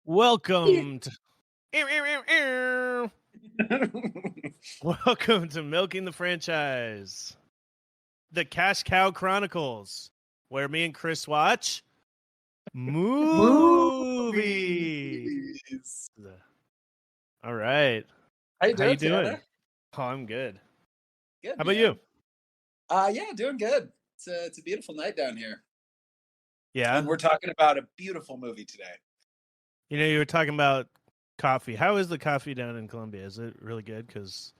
Welcome to Welcome to Milking the Franchise, the Cash Cow Chronicles, where me and Chris watch movies. All right. How you doing? Tanner? Oh, I'm good. Good. How about you? Yeah, doing good. It's a beautiful night down here. Yeah. And we're talking about a beautiful movie today. You know, you were talking about coffee. How is the coffee down in Colombia? Is it really good? Because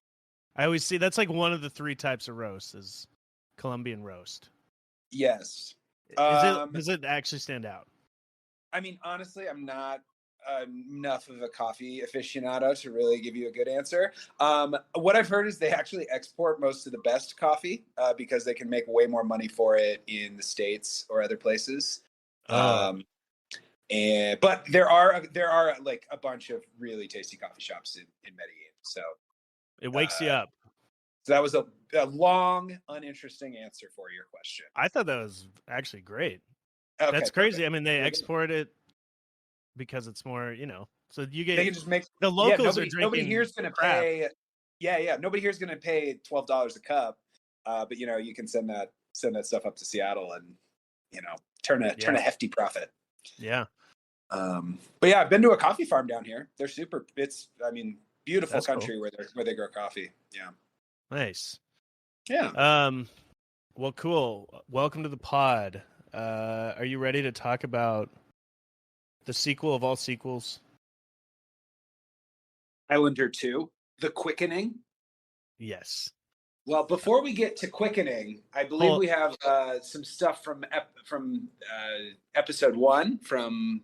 I always see that's like one of the three types of roast is Colombian roast. Yes. Does it actually stand out? I mean, honestly, I'm not enough of a coffee aficionado to really give you a good answer. What I've heard is they actually export most of the best coffee because they can make way more money for it in the States or other places. But there are like a bunch of really tasty coffee shops in Medellin. So it wakes you up. So that was a long, uninteresting answer for your question. I thought that was actually great. Okay, that's crazy. Perfect. I mean, they export it because it's more, so you get. They can just make the locals are drinking. Nobody here's going to pay. Yeah. Nobody here's going to pay $12 a cup. But you can send that stuff up to Seattle and turn a hefty profit. Yeah. But yeah, I've been to a coffee farm down here. They're super. It's beautiful That's country cool. where they grow coffee. Yeah. Nice. Yeah. Well, cool. Welcome to the pod. Are you ready to talk about the sequel of all sequels? Highlander 2, The Quickening. Yes. Well, before we get to Quickening, I believe we have some stuff from episode 1 from.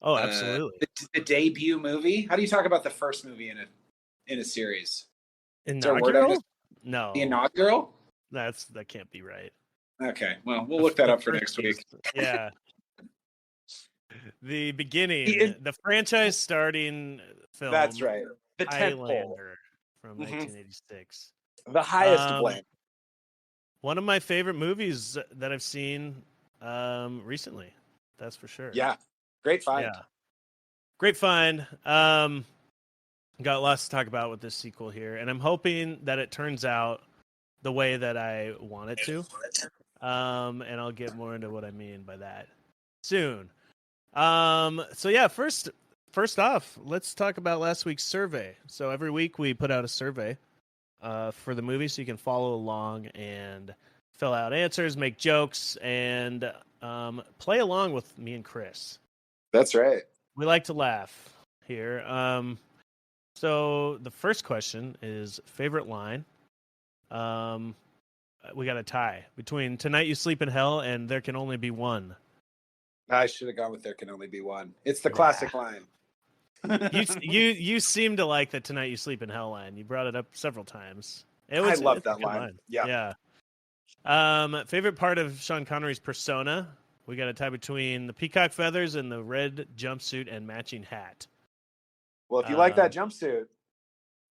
Oh, absolutely. The debut movie. How do you talk about the first movie in a series? Inaugural? No. The inaugural? That can't be right. Okay. Well, we'll look that up for next week. Yeah. The beginning, the franchise starting film. That's right. The Highlander from 1986. The highest blame. One of my favorite movies that I've seen recently. That's for sure. Yeah. Great find. Yeah. Great find. Got lots to talk about with this sequel here, and I'm hoping that it turns out the way that I want it to. And I'll get more into what I mean by that soon. So yeah, first off, let's talk about last week's survey. So every week we put out a survey for the movie, so you can follow along and fill out answers, make jokes, and play along with me and Chris. That's right. We like to laugh here. So the first question is favorite line. We got a tie between "Tonight You Sleep in Hell" and "There Can Only Be One." I should have gone with "There Can Only Be One." It's the classic line. You seem to like the "Tonight You Sleep in Hell" line. You brought it up several times. I love that line. Yeah. Favorite part of Sean Connery's persona. We got a tie between the peacock feathers and the red jumpsuit and matching hat. Well, if you like that jumpsuit,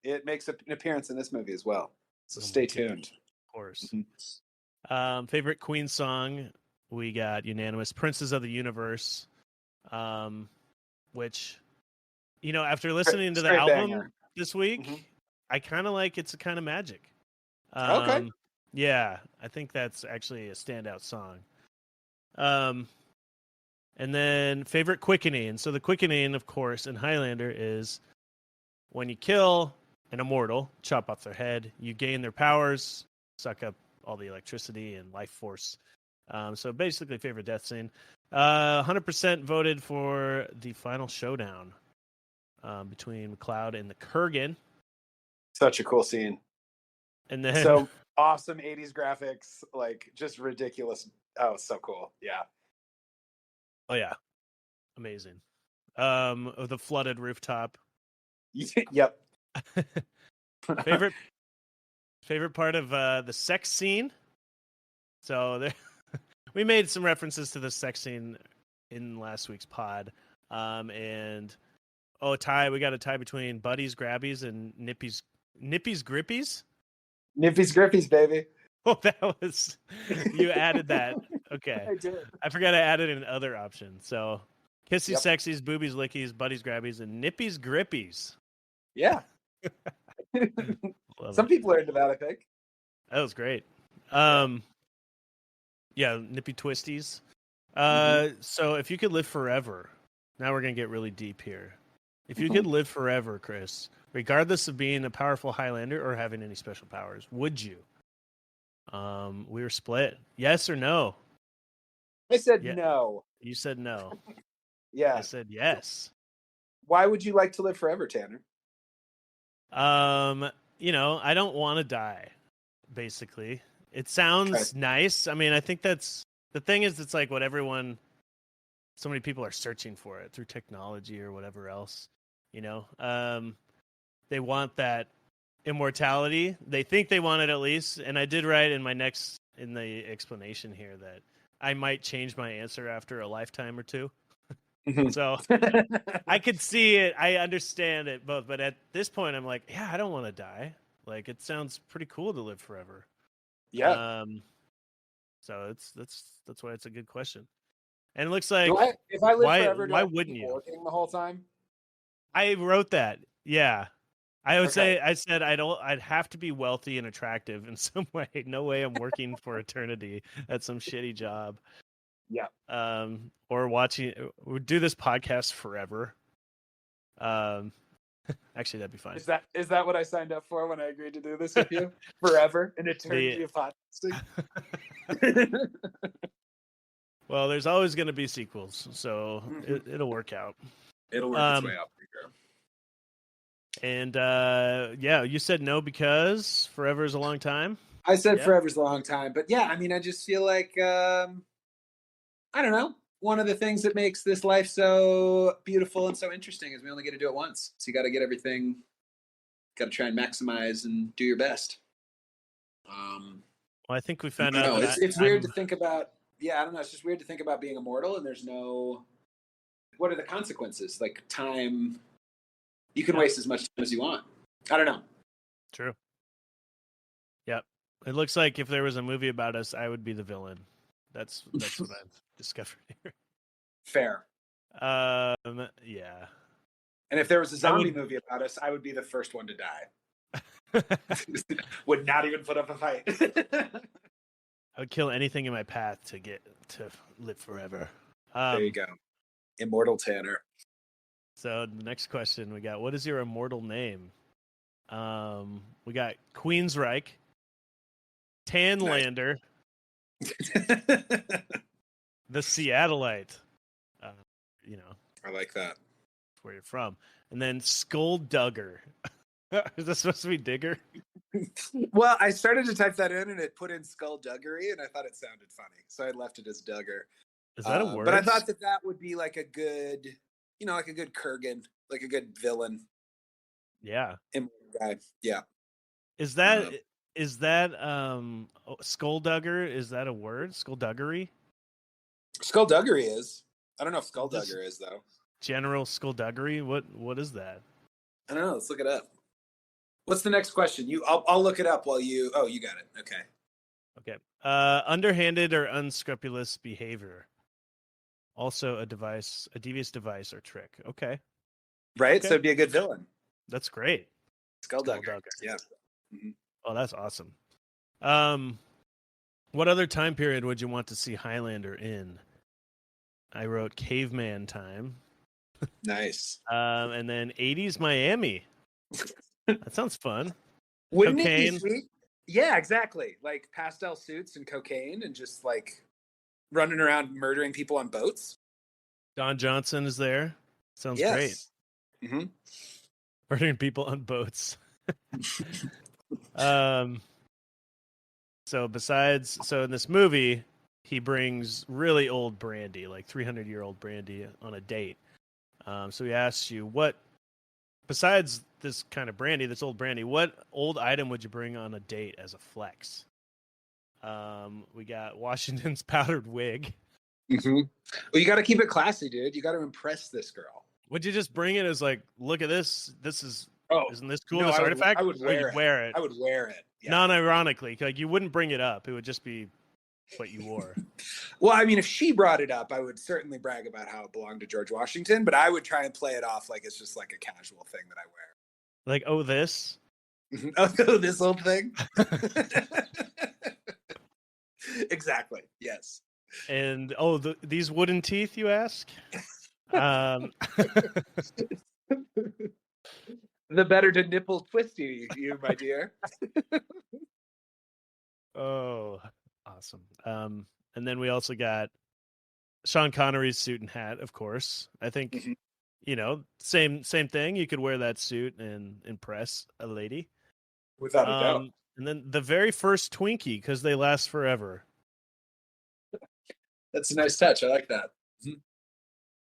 it makes an appearance in this movie as well. So stay tuned. Of course. Mm-hmm. Favorite Queen song. We got unanimous "Princes of the Universe," which, after listening to the album this week, I kind of like "It's a Kind of Magic." Okay. Yeah, I think that's actually a standout song. And then favorite Quickening. So the Quickening, of course, in Highlander is when you kill an immortal, chop off their head, you gain their powers, suck up all the electricity and life force. So basically favorite death scene. 100% voted for the final showdown between McLeod and the Kurgan. Such a cool scene. And then so awesome 80s graphics, like just ridiculous. Oh, so cool. Yeah. Oh yeah. Amazing. Of the flooded rooftop. Yep. Favorite part of the sex scene. So there, we made some references to the sex scene in last week's pod. And tie. We got a tie between Buddy's Grabbies and Nippy's Grippies. Nippy's Grippies, baby. Oh, that was you added that. Okay, I did. I forgot I added an other option. So Kissy Yep. Sexies, Boobies Lickies, Buddies Grabbies, and Nippy's Grippies. Yeah. Some people are into that, I think. That was great. Yeah, Nippy Twisties. So if you could live forever, now we're gonna get really deep here. If you could live forever, Chris, regardless of being a powerful Highlander or having any special powers, would you? We were split. Yes or no? I said no. You said no. Yeah. I said yes. Why would you like to live forever, Tanner? I don't want to die, basically. It sounds nice. I mean, I think that's the thing is it's like what so many people are searching for it through technology or whatever else, they want that immortality. They think they want it at least. And I did write in the explanation here that I might change my answer after a lifetime or two. So I could see it. I understand it both. But at this point, I'm like, yeah, I don't want to die. Like, it sounds pretty cool to live forever. Yeah. So that's why it's a good question. And it looks like if I live forever, why wouldn't you? Working the whole time? I wrote that. Yeah. I would say I said I'd have to be wealthy and attractive in some way. No way I'm working for eternity at some shitty job. Yeah. Or do this podcast forever. Actually, that'd be fine. Is that what I signed up for when I agreed to do this with you? Forever, an eternity of podcasting. Well, there's always going to be sequels, so it'll work out. It'll work its way out for sure. And you said no because forever is a long time. I said forever's a long time, but yeah, I mean, I just feel like I don't know. One of the things that makes this life so beautiful and so interesting is we only get to do it once. So you got to get everything. Got to try and maximize and do your best. Well, I think we found out. It's weird to think about. Yeah, I don't know. It's just weird to think about being immortal and there's no. What are the consequences? Like time. You can waste as much time as you want. I don't know. True. Yep. It looks like if there was a movie about us, I would be the villain. That's what I've discovered here. Fair. Yeah. And if there was a zombie movie about us, I would be the first one to die. Would not even put up a fight. I would kill anything in my path to get to live forever. There you go. Immortal Tanner. So the next question we got, what is your immortal name? We got Queensryche, Tanlander, the Seattleite. I like that. Where you're from. And then Skulldugger. Is that supposed to be Digger? Well, I started to type that in and it put in Skullduggery and I thought it sounded funny. So I left it as Duggar. Is that a word? But I thought that would be like a good, like a good Kurgan, like a good villain. Yeah. Guy. Yeah. Is that Skulldugger? Is that a word? Skullduggery? Skullduggery is. I don't know if Skulldugger is though. General Skullduggery? What is that? I don't know. Let's look it up. What's the next question? I'll look it up while you. Oh, you got it. Okay. Underhanded or unscrupulous behavior. Also a devious device or trick. Okay. Right. Okay. So it'd be a good villain. That's great. Skulldugger. Yeah. Mm-hmm. Oh, that's awesome. What other time period would you want to see Highlander in? I wrote caveman time. Nice. And then 80s Miami. That sounds fun. Wouldn't cocaine. It be sweet? Yeah, exactly. Like pastel suits and cocaine and just like running around murdering people on boats. Don Johnson is there. Sounds great. Mm-hmm. Murdering people on boats. So in this movie, he brings really old brandy, like 300-year-old brandy, on a date. So we asked you what, besides this kind of brandy, this old brandy, what old item would you bring on a date as a flex? We got Washington's powdered wig. Mm-hmm. Well, you got to keep it classy, dude. You got to impress this girl. Would you just bring it as like, look at this? Isn't this cool? No, this I artifact? I would wear it. Wear it. I would wear it. Yeah. Non-ironically, like you wouldn't bring it up. It would just be what you wore. Well, I mean, if she brought it up, I would certainly brag about how it belonged to George Washington, but I would try and play it off like it's just like a casual thing that I wear. Like, oh, this? Oh, this old thing? Exactly. Yes. And these wooden teeth, you ask? The better to nipple twist you, my dear. Oh, awesome. And then we also got Sean Connery's suit and hat, of course. I think, same thing. You could wear that suit and impress a lady. Without a doubt. And then the very first Twinkie, because they last forever. That's a nice touch. I like that.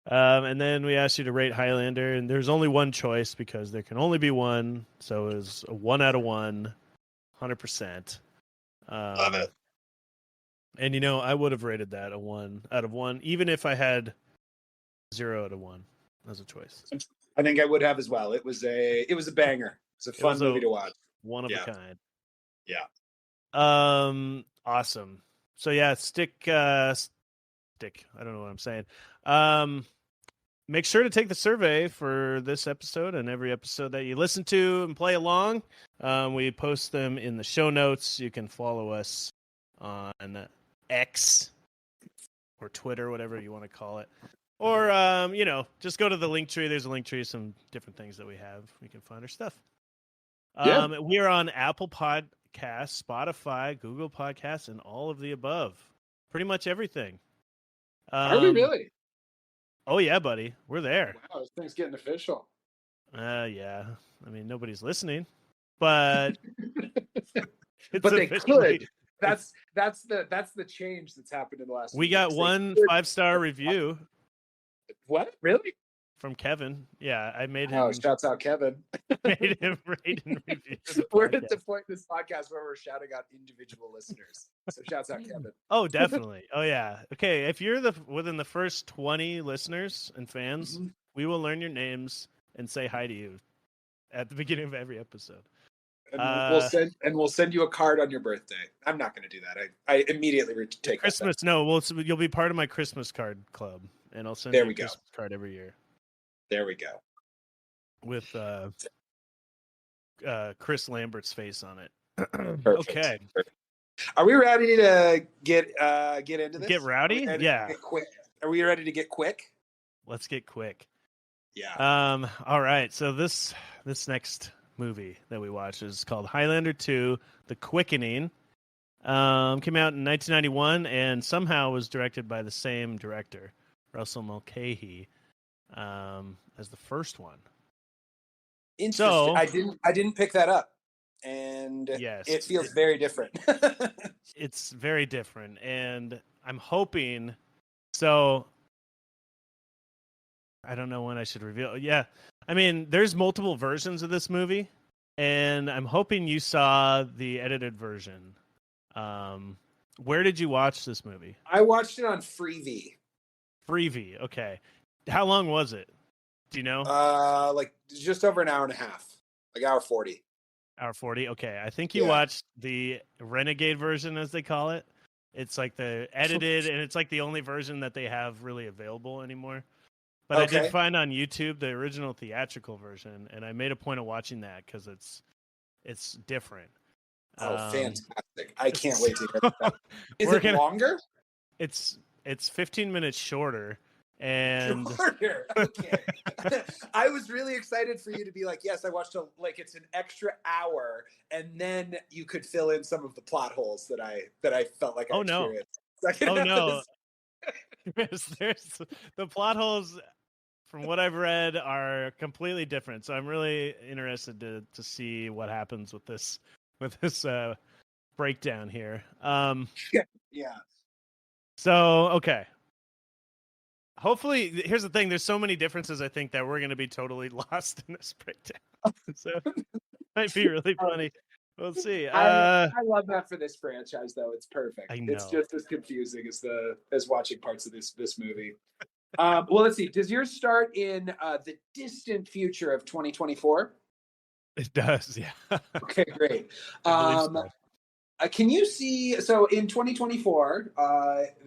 And then we asked you to rate Highlander, and there's only one choice because there can only be one. So it was a 1 out of 1, 100%. Love it. And I would have rated that a 1 out of 1, even if I had 0 out of 1 as a choice. I think I would have as well. It was a banger. It's a fun movie to watch. One of a kind. Yeah. Awesome. So yeah, stick. I don't know what I'm saying. Make sure to take the survey for this episode and every episode that you listen to and play along. We post them in the show notes. You can follow us on X or Twitter, whatever you want to call it. Or, just go to the link tree. There's a link tree, some different things that we have. We can find our stuff. We are on Apple Podcasts, Spotify, Google Podcasts, and all of the above. Pretty much everything. Are we really? Oh, yeah, buddy. We're there. Wow, this thing's getting official. Yeah. I mean, nobody's listening, but but they could. That's the change that's happened in the last. We got one 5-star review. What? Really? From Kevin. Yeah, I made him. Oh, shouts out Kevin. Made him rate and review. We're at the point in this podcast where we're shouting out individual listeners. So shouts out Kevin. Oh, definitely. Oh, yeah. Okay, if you're within the first 20 listeners and fans, we will learn your names and say hi to you at the beginning of every episode. And we'll send you a card on your birthday. I'm not going to do that. I immediately take Christmas. No, you'll be part of my Christmas card club, and I'll send you a Christmas card every year. There we go. With Chris Lambert's face on it. Okay. Are we ready to get into this? Get rowdy? Yeah. Get quick. Are we ready to get quick? Let's get quick. Yeah. All right. So this next movie that we watched is called Highlander 2: The Quickening. Came out in 1991 and somehow was directed by the same director, Russell Mulcahy, as the first one. Interesting. So, I didn't pick that up, and yes, it feels very different. It's very different, and I'm hoping. So I don't know when I should reveal. Yeah, I mean, there's multiple versions of this movie, and I'm hoping you saw the edited version. Where did you watch this movie? I watched it on Freevee. Freevee, okay. How long was it? Do you know? Like just over an hour and a half, like hour 40. Hour 40. Okay, I think you watched the Renegade version, as they call it. It's like the edited, and it's like the only version that they have really available anymore. But I did find on YouTube the original theatrical version, and I made a point of watching that because it's different. Oh, fantastic! I can't wait to hear that. Is it longer? It's 15 minutes shorter. And shorter. Okay. I was really excited for you to be like, yes, I watched it's an extra hour, and then you could fill in some of the plot holes that I felt like I experienced. Oh no. There's the plot holes, from what I've read, are completely different. So I'm really interested to see what happens with this breakdown here. Yeah. So okay. hopefully, here's the thing. There's so many differences. I think that we're going to be totally lost in this breakdown. So it might be really funny. We'll see. I love that for this franchise, though. It's perfect. I It's know. just as confusing as watching parts of this movie. Well, let's see. Does yours start in the distant future of 2024? It does. Yeah. Okay, great. I believe so. Can you see? So in 2024,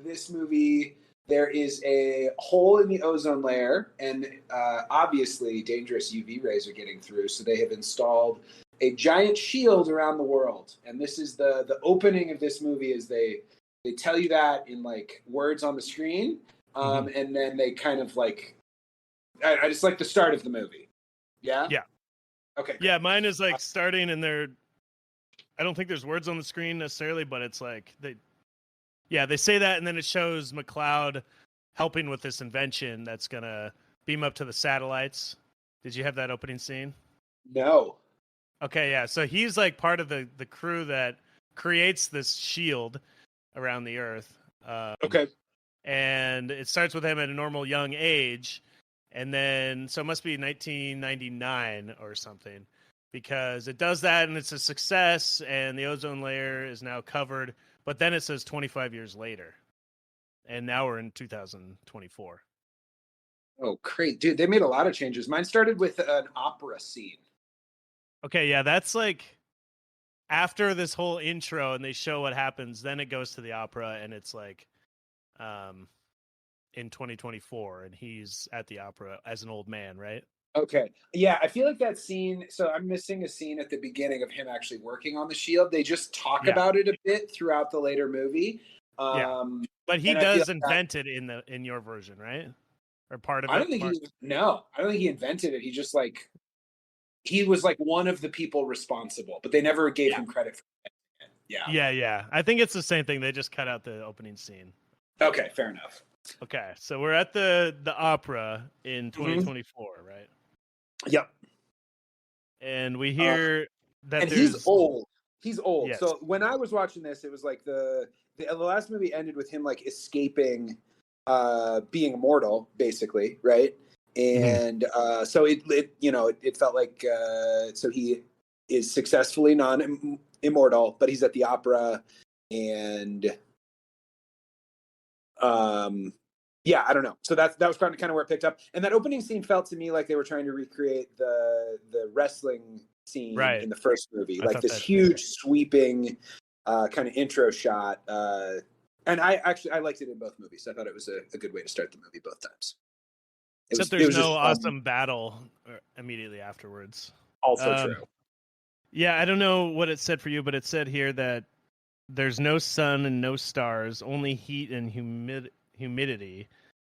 this movie, there is a hole in the ozone layer, and obviously dangerous UV rays are getting through. So they have installed a giant shield around the world, and this is the opening of this movie. Is they tell you that in like words on the screen, and then they kind of like I just like the start of the movie. Yeah. Yeah. Okay. Great. Yeah, mine is like starting, and I don't think there's words on the screen necessarily, but it's like they say that, and then it shows McCloud helping with this invention that's gonna beam up to the satellites. Did you have that opening scene? No. Okay, yeah. So he's like part of the crew that creates this shield around the Earth. Okay. And it starts with him at a normal young age, and then so it must be 1999 or something, because it does that and it's a success, and the ozone layer is now covered. But then it says 25 years later, and now we're in 2024. Oh, great, dude! They made a lot of changes. Mine started with an opera scene. Okay, yeah, that's like after this whole intro, and they show what happens. Then it goes to the opera, and it's like, in 2024, and he's at the opera as an old man, right? Okay. Yeah, I feel like that scene. So I'm missing a scene at the beginning of him actually working on the shield. They just talk about it a bit throughout the later movie. But he does invent it in your version, right? Or part of it? I don't think he invented it. He just like he was like one of the people responsible, but they never gave him credit for it. Yeah. I think it's the same thing. They just cut out the opening scene. Okay, fair enough. Okay, so we're at the opera in 2024, right? Yep. And we hear that he's old. He's old. Yes. So when I was watching this, it was like the last movie ended with him like escaping being immortal, basically, right? And so it felt like so he is successfully non-immortal, but he's at the opera, and I don't know. So that was kind of where it picked up. And that opening scene felt to me like they were trying to recreate the wrestling scene in the first movie, like this huge sweeping kind of intro shot. And I liked it in both movies. I thought it was a good way to start the movie both times. Except there's no awesome battle immediately afterwards. Also true. Yeah, I don't know what it said for you, but it said here that there's no sun and no stars, only heat and humidity.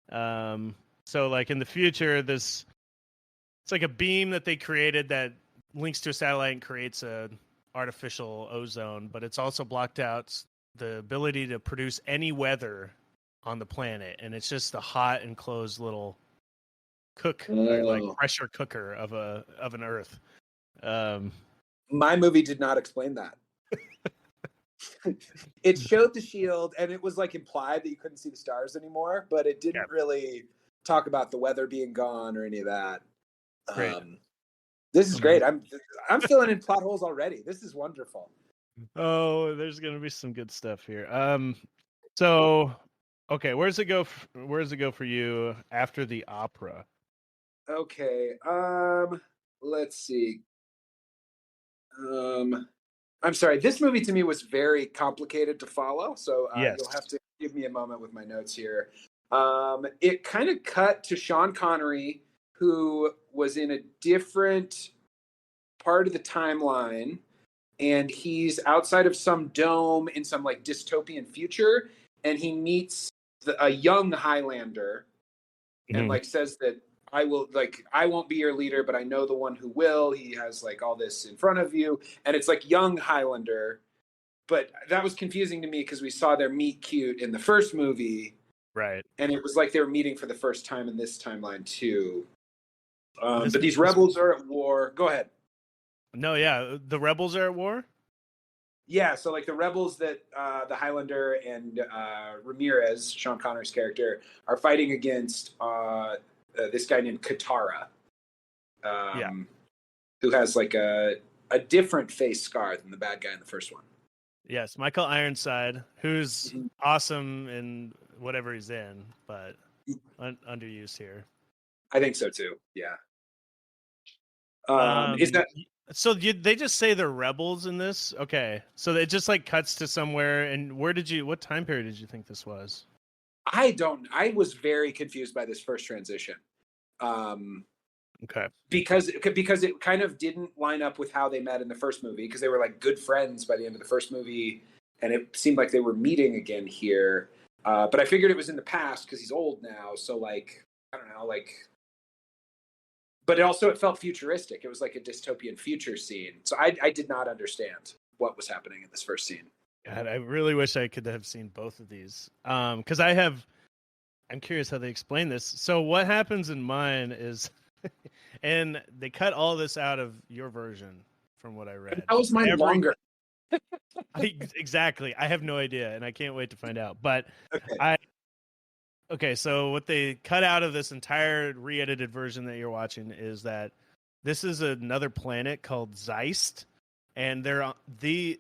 So like in the future, it's like a beam that they created that links to a satellite and creates a artificial ozone, but it's also blocked out the ability to produce any weather on the planet, and it's just a hot enclosed little or like pressure cooker of an Earth. My movie did not explain that. It showed the shield, and it was like implied that you couldn't see the stars anymore, but it didn't really talk about the weather being gone or any of that. Great. This is great. I'm filling in plot holes already. This is wonderful. Oh, there's gonna be some good stuff here. So okay, where's it go for you after the opera? Okay. Let's see. I'm sorry. This movie to me was very complicated to follow, so you'll have to give me a moment with my notes here. It kind of cut to Sean Connery, who was in a different part of the timeline, and he's outside of some dome in some like dystopian future, and he meets a young Highlander, and like says that I won't be your leader, but I know the one who will. He has like all this in front of you. And it's like young Highlander. But that was confusing to me because we saw their meet cute in the first movie. Right. And it was like they were meeting for the first time in this timeline too. But these rebels are at war. Go ahead. No, yeah. The rebels are at war? Yeah, so like the rebels that the Highlander and Ramirez, Sean Connery's character, are fighting against this guy named Katara, Yeah. who has like a different face scar than the bad guy in the first one. Yes, Michael Ironside, who's awesome in whatever he's in, but underused here. I think so too. Yeah. Is Um, that so they just say they're rebels in this? Okay, so it just like cuts to somewhere. And what time period did you think this was? I was very confused by this first transition. Okay. Because it kind of didn't line up with how they met in the first movie, because they were like good friends by the end of the first movie, and it seemed like they were meeting again here. But I figured it was in the past because he's old now, so like I don't know, like. But it felt futuristic. It was like a dystopian future scene. So I did not understand what was happening in this first scene. God, I really wish I could have seen both of these. Because I'm curious how they explain this. So what happens in mine is, and they cut all this out of your version from what I read. How was mine longer? Exactly. I have no idea, and I can't wait to find out. But Okay. Okay, so what they cut out of this entire re-edited version that you're watching is that this is another planet called Zeist, and they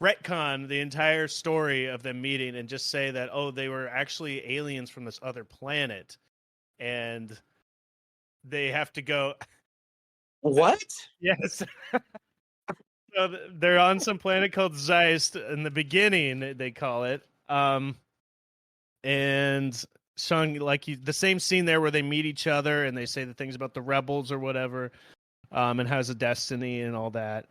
retcon the entire story of them meeting and just say that they were actually aliens from this other planet, and they have to go. What? Yes. So they're on some planet called Zeist in the beginning, they call it. And Sean, the same scene there where they meet each other and they say the things about the rebels or whatever, and has a destiny and all that.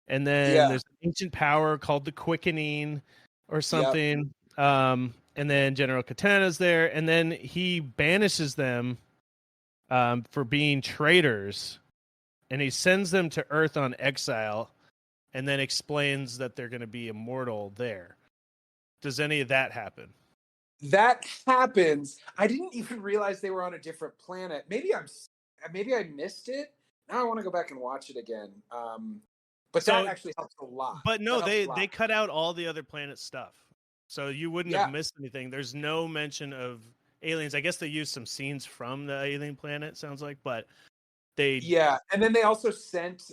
And then there's an ancient power called the Quickening or something. Yep. And then General Katana's there, and then he banishes them for being traitors, and he sends them to Earth on exile, and then explains that they're going to be immortal there. Does any of that happen? That happens. I didn't even realize they were on a different planet. Maybe I missed it. Now I want to go back and watch it again. But that actually helps a lot. But no, they cut out all the other planet stuff, so you wouldn't have missed anything. There's no mention of aliens. I guess they used some scenes from the alien planet. Sounds like, but and then they also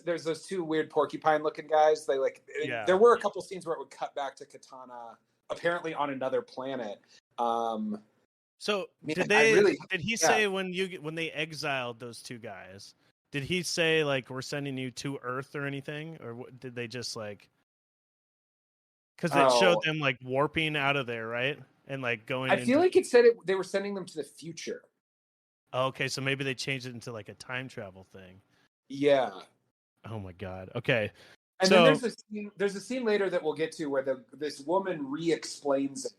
there's those two weird porcupine looking guys. There were a couple scenes where it would cut back to Katana apparently on another planet. So did he say when they exiled those two guys, did he say like we're sending you to Earth or anything, or did they just like? Because it showed them like warping out of there, right? And like going. I feel like it said they were sending them to the future. Okay, so maybe they changed it into like a time travel thing. Yeah. Oh my god. Okay. And then there's a scene later that we'll get to where this woman re-explains it,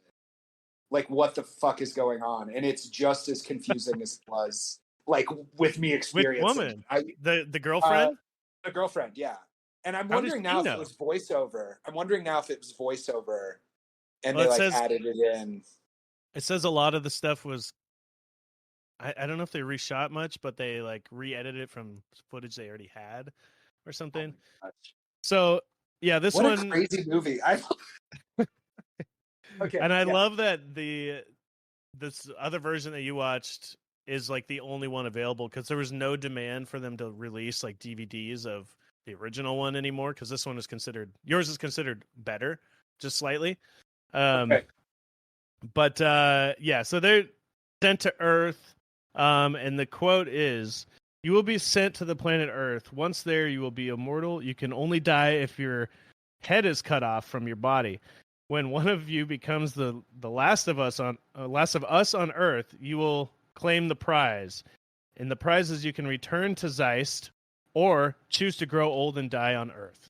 like what the fuck is going on, and it's just as confusing as it was like with me experiencing. Which woman? The girlfriend? The girlfriend, yeah. And I'm wondering now if it was voiceover. And they added it in. It says a lot of the stuff was. I don't know if they reshot much, but they like re-edited it from footage they already had, or something. Oh, so yeah, this what a crazy movie. Okay, and I love that this other version that you watched is like the only one available, because there was no demand for them to release like DVDs of the original one anymore, because this one is yours is considered better, just slightly. Okay. But so they're sent to Earth, and the quote is, "You will be sent to the planet Earth. Once there, you will be immortal. You can only die if your head is cut off from your body. When one of you becomes the last of us on Earth, you will claim the prize. And the prize is you can return to Zeist or choose to grow old and die on Earth."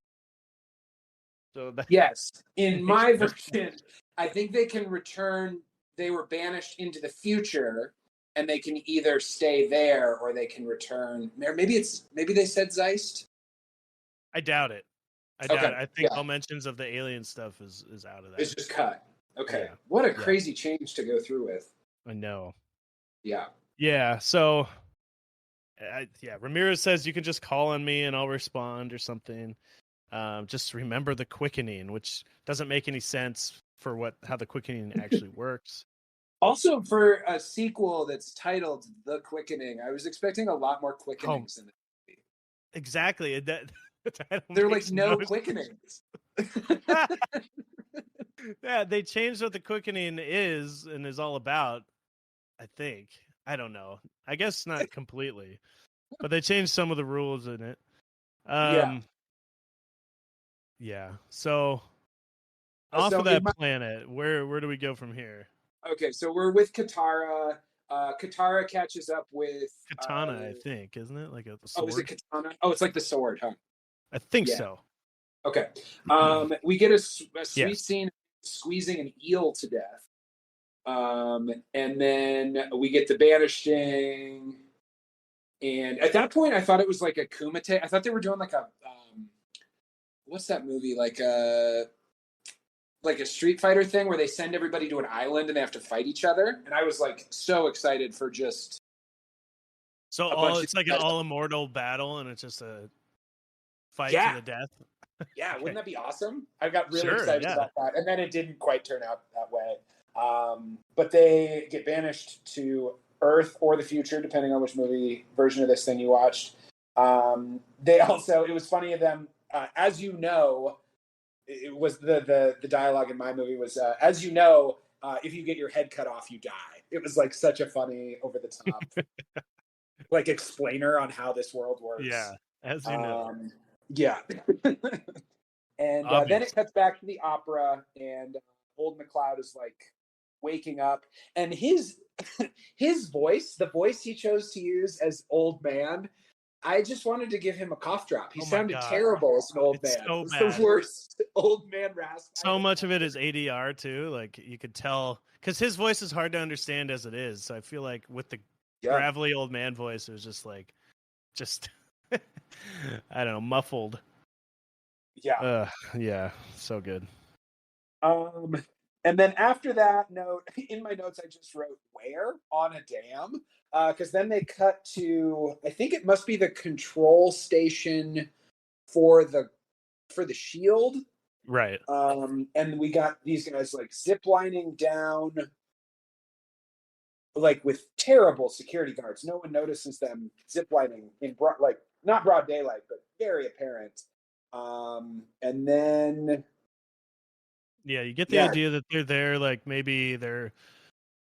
So yes, in my version, I think they can return. They were banished into the future, and they can either stay there or they can return. Or maybe they said Zeist. I doubt it. I think all mentions of the alien stuff is out of that. It's just cut. Okay. Yeah. What a crazy change to go through with. I know. Yeah. Yeah. So, Ramirez says you can just call on me and I'll respond or something. Just remember the quickening, which doesn't make any sense for how the quickening actually works. Also, for a sequel that's titled The Quickening, I was expecting a lot more quickenings in the movie. Exactly. That title There are like makes no sense. quickenings. Yeah, they changed what the quickening is and is all about. I think. I don't know. I guess not completely, but they changed some of the rules in it. Yeah. Yeah. So off So of that planet, where do we go from here? okay, so we're with Katara. Katara catches up with. Katana, I think, isn't it? Like a Oh, is it sword? katana? Oh, it's like the sword, huh? I think Yeah. so. Okay. We get a sweet Yes. scene squeezing an eel to death. And then we get the banishing. And at that point, I thought it was like a kumite. I thought they were doing like a what's that movie? Like a Street Fighter thing where they send everybody to an island and they have to fight each other. And I was like so excited for just So it's like an all immortal battle, and it's just a fight to the death. Yeah, Okay. wouldn't that be awesome? I got really excited about that, and then it didn't quite turn out that way. But they get banished to Earth or the future, depending on which movie version of this thing you watched. They also, it was funny of them, as you know, it was the dialogue in my movie was, as you know, if you get your head cut off, you die. It was like such a funny, over the top, like explainer on how this world works. Yeah, as you know. Yeah. And then it cuts back to the opera, and old McLeod is like waking up, and his his voice, the voice he chose to use as old man, I just wanted to give him a cough drop. He sounded terrible as an old man. So it was bad. the worst old man rasp. So much of it is ADR too. Like you could tell, because his voice is hard to understand as it is. So I feel like with the gravelly old man voice, it was just I don't know, muffled. Yeah. Yeah. So good. And then after that note, in my notes, I just wrote where on a dam, because then they cut to, I think it must be the control station for the shield, right? And we got these guys like ziplining down, like with terrible security guards. No one notices them ziplining in like not broad daylight, but very apparent. And then yeah, you get the idea that they're there, like maybe they're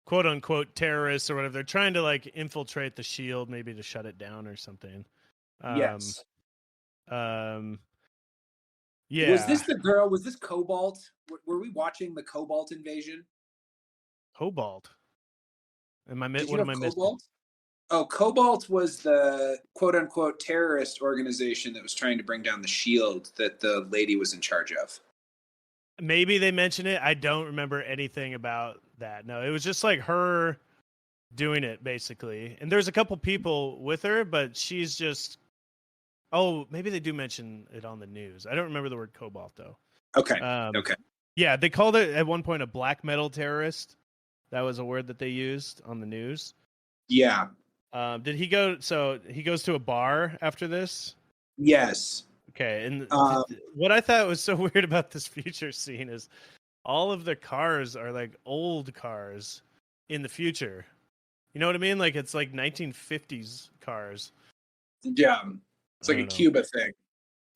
quote unquote terrorists or whatever. They're trying to like infiltrate the shield, maybe to shut it down or something. Yes. Yeah. Was this the girl? Was this Cobalt? Were we watching the Cobalt invasion? Cobalt. What am I missing? Cobalt? Oh, Cobalt was the quote unquote terrorist organization that was trying to bring down the shield that the lady was in charge of. Maybe they mentioned it. I don't remember anything about that. No, it was just like her doing it basically. And there's a couple people with her, but she's just. Oh, maybe they do mention it on the news. I don't remember the word cobalt though. Okay. Okay. Yeah, they called it at one point a black metal terrorist. That was a word that they used on the news. Yeah. Did he go? So he goes to a bar after this? Yes. Okay. And what I thought was so weird about this future scene is all of the cars are like old cars in the future. You know what I mean? Like it's like 1950s cars. Yeah. It's like a Cuba thing.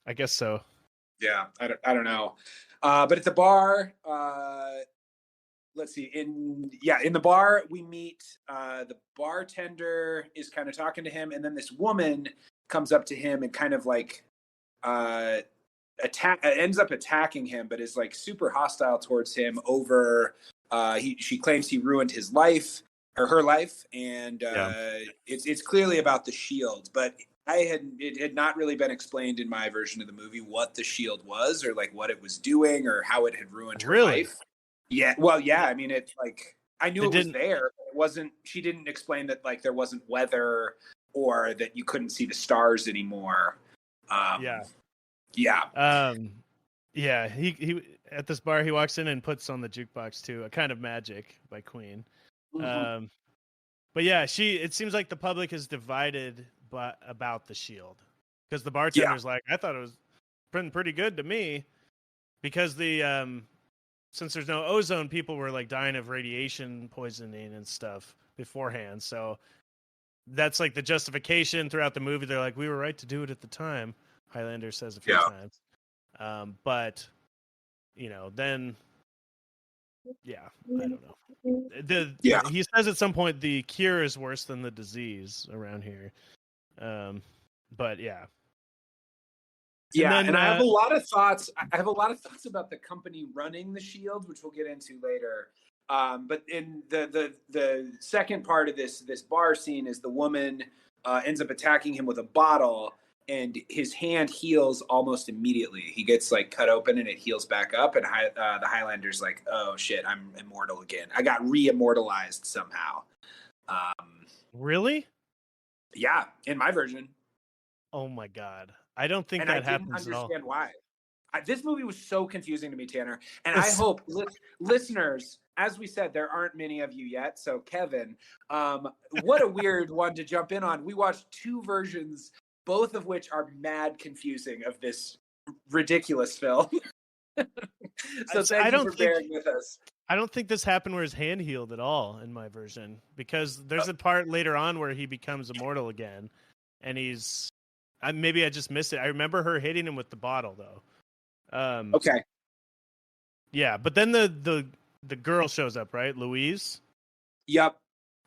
I guess so. Yeah. I don't know. But at the bar, let's see. In the bar, we meet the bartender is kind of talking to him, and then this woman comes up to him and kind of like ends up attacking him, but is like super hostile towards him over. She claims he ruined his life or her life, and it's clearly about the shield, but. It had not really been explained in my version of the movie what the shield was or like what it was doing or how it had ruined her life. Yeah. Well, yeah. I mean, it's like I knew it was there. But it wasn't. She didn't explain that like there wasn't weather or that you couldn't see the stars anymore. Yeah. Yeah. He at this bar he walks in and puts on the jukebox too, A Kind of Magic by Queen. Mm-hmm. But yeah, it seems like the public is divided about the shield because the bartender's like, I thought it was been pretty good to me because the since there's no ozone, people were like dying of radiation poisoning and stuff beforehand. So that's like the justification throughout the movie. They're like, we were right to do it at the time. Highlander says a few times. But then yeah, I don't know. He says at some point the cure is worse than the disease around here. But yeah. And I have a lot of thoughts. I have a lot of thoughts about the company running the Shield, which we'll get into later. But in the second part of this bar scene is the woman ends up attacking him with a bottle, and his hand heals almost immediately. He gets like cut open and it heals back up, and the Highlander's like, "Oh shit, I'm immortal again. I got re-immortalized somehow." Really? Yeah, in my version. Oh my god. I don't think and that I happens didn't understand at all. why. This movie was so confusing to me, Tanner. And I hope listeners, as we said, there aren't many of you yet. So Kevin, what a weird one to jump in on. We watched two versions, both of which are mad confusing of this ridiculous film. So thank you for bearing with us. I don't think this happened where his hand healed at all in my version, because there's a part later on where he becomes immortal again, and maybe I just missed it. I remember her hitting him with the bottle though. Okay. Yeah, but then the girl shows up, right? Louise? Yep.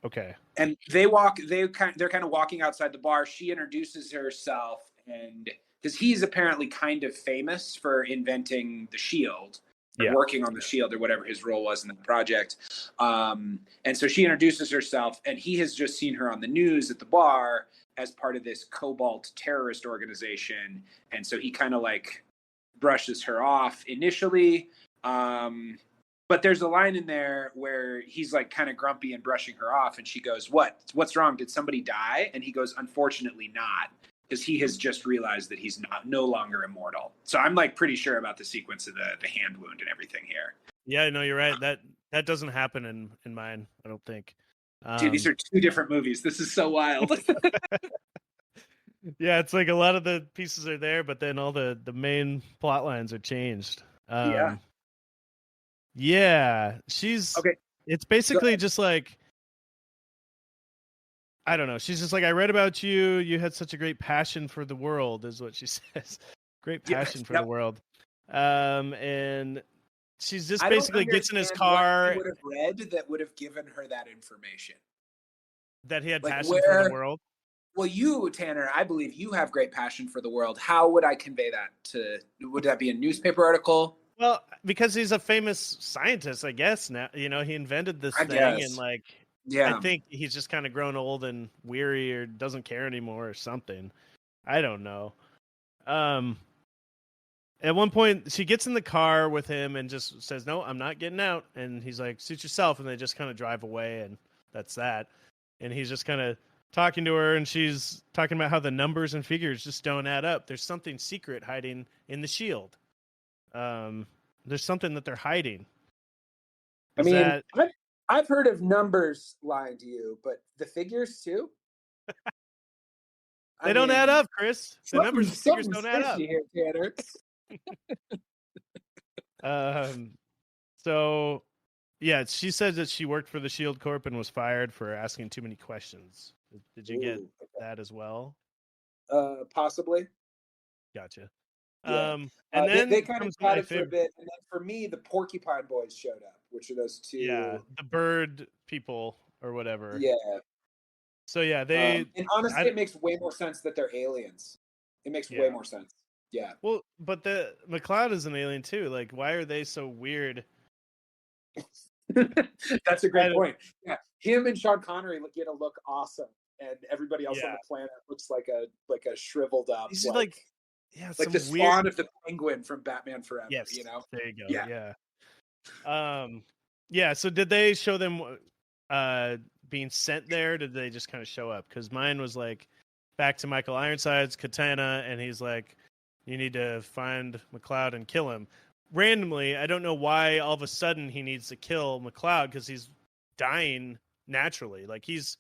Okay. And they're kind of walking outside the bar. She introduces herself, and because he's apparently kind of famous for inventing the shield, or working on the shield, or whatever his role was in the project. And so she introduces herself, and he has just seen her on the news at the bar as part of this Cobalt terrorist organization. And so he kind of like brushes her off initially. But there's a line in there where he's like kind of grumpy and brushing her off, and she goes, what's wrong? Did somebody die? And he goes, unfortunately not, because he has just realized that he's no longer immortal. So I'm like pretty sure about the sequence of the hand wound and everything here. Yeah, no, you're right. That doesn't happen in mine, I don't think. Dude, these are two different movies. This is so wild. Yeah, it's like a lot of the pieces are there, but then all the main plot lines are changed. Yeah, she's okay. It's basically just like, I don't know. She's just like, I read about you. You had such a great passion for the world, is what she says. Great passion for the world. And she's just basically gets in his car. What he would have read that would have given her that information. That he had passion for the world. Well, you, Tanner, I believe you have great passion for the world. How would I convey that would that be a newspaper article? Well, because he's a famous scientist, I guess. Now, he invented this thing, and like, I think he's just kind of grown old and weary, or doesn't care anymore, or something. I don't know. At one point, she gets in the car with him and just says, "No, I'm not getting out." And he's like, "Suit yourself." And they just kind of drive away, and that's that. And he's just kind of talking to her, and she's talking about how the numbers and figures just don't add up. There's something secret hiding in the shield. There's something that they're hiding. I've heard of numbers lying to you, but the figures too? They don't add up, Chris. The numbers and figures don't add up. Here, Tanner. So, yeah, she said that she worked for the Shield Corp and was fired for asking too many questions. Did you get that as well? Possibly. Gotcha. Yeah. And then they kind of got it for a bit, and then for me, the Porcupine Boys showed up, which are those two. Yeah, the bird people or whatever. Yeah. So yeah, and honestly, it makes way more sense that they're aliens. It makes way more sense. Yeah. Well, but the McLeod is an alien too. Like, why are they so weird? That's a great point. Yeah, him and Sean Connery get to look awesome, and everybody else on the planet looks like a shriveled up. He's like the spawn of the Penguin from Batman Forever. Yes, there you go. Yeah. So did they show them being sent there? Or did they just kind of show up? Because mine was like back to Michael Ironside's katana, and he's like, "You need to find McLeod and kill him." Randomly, I don't know why all of a sudden he needs to kill McLeod, because he's dying naturally. Like he's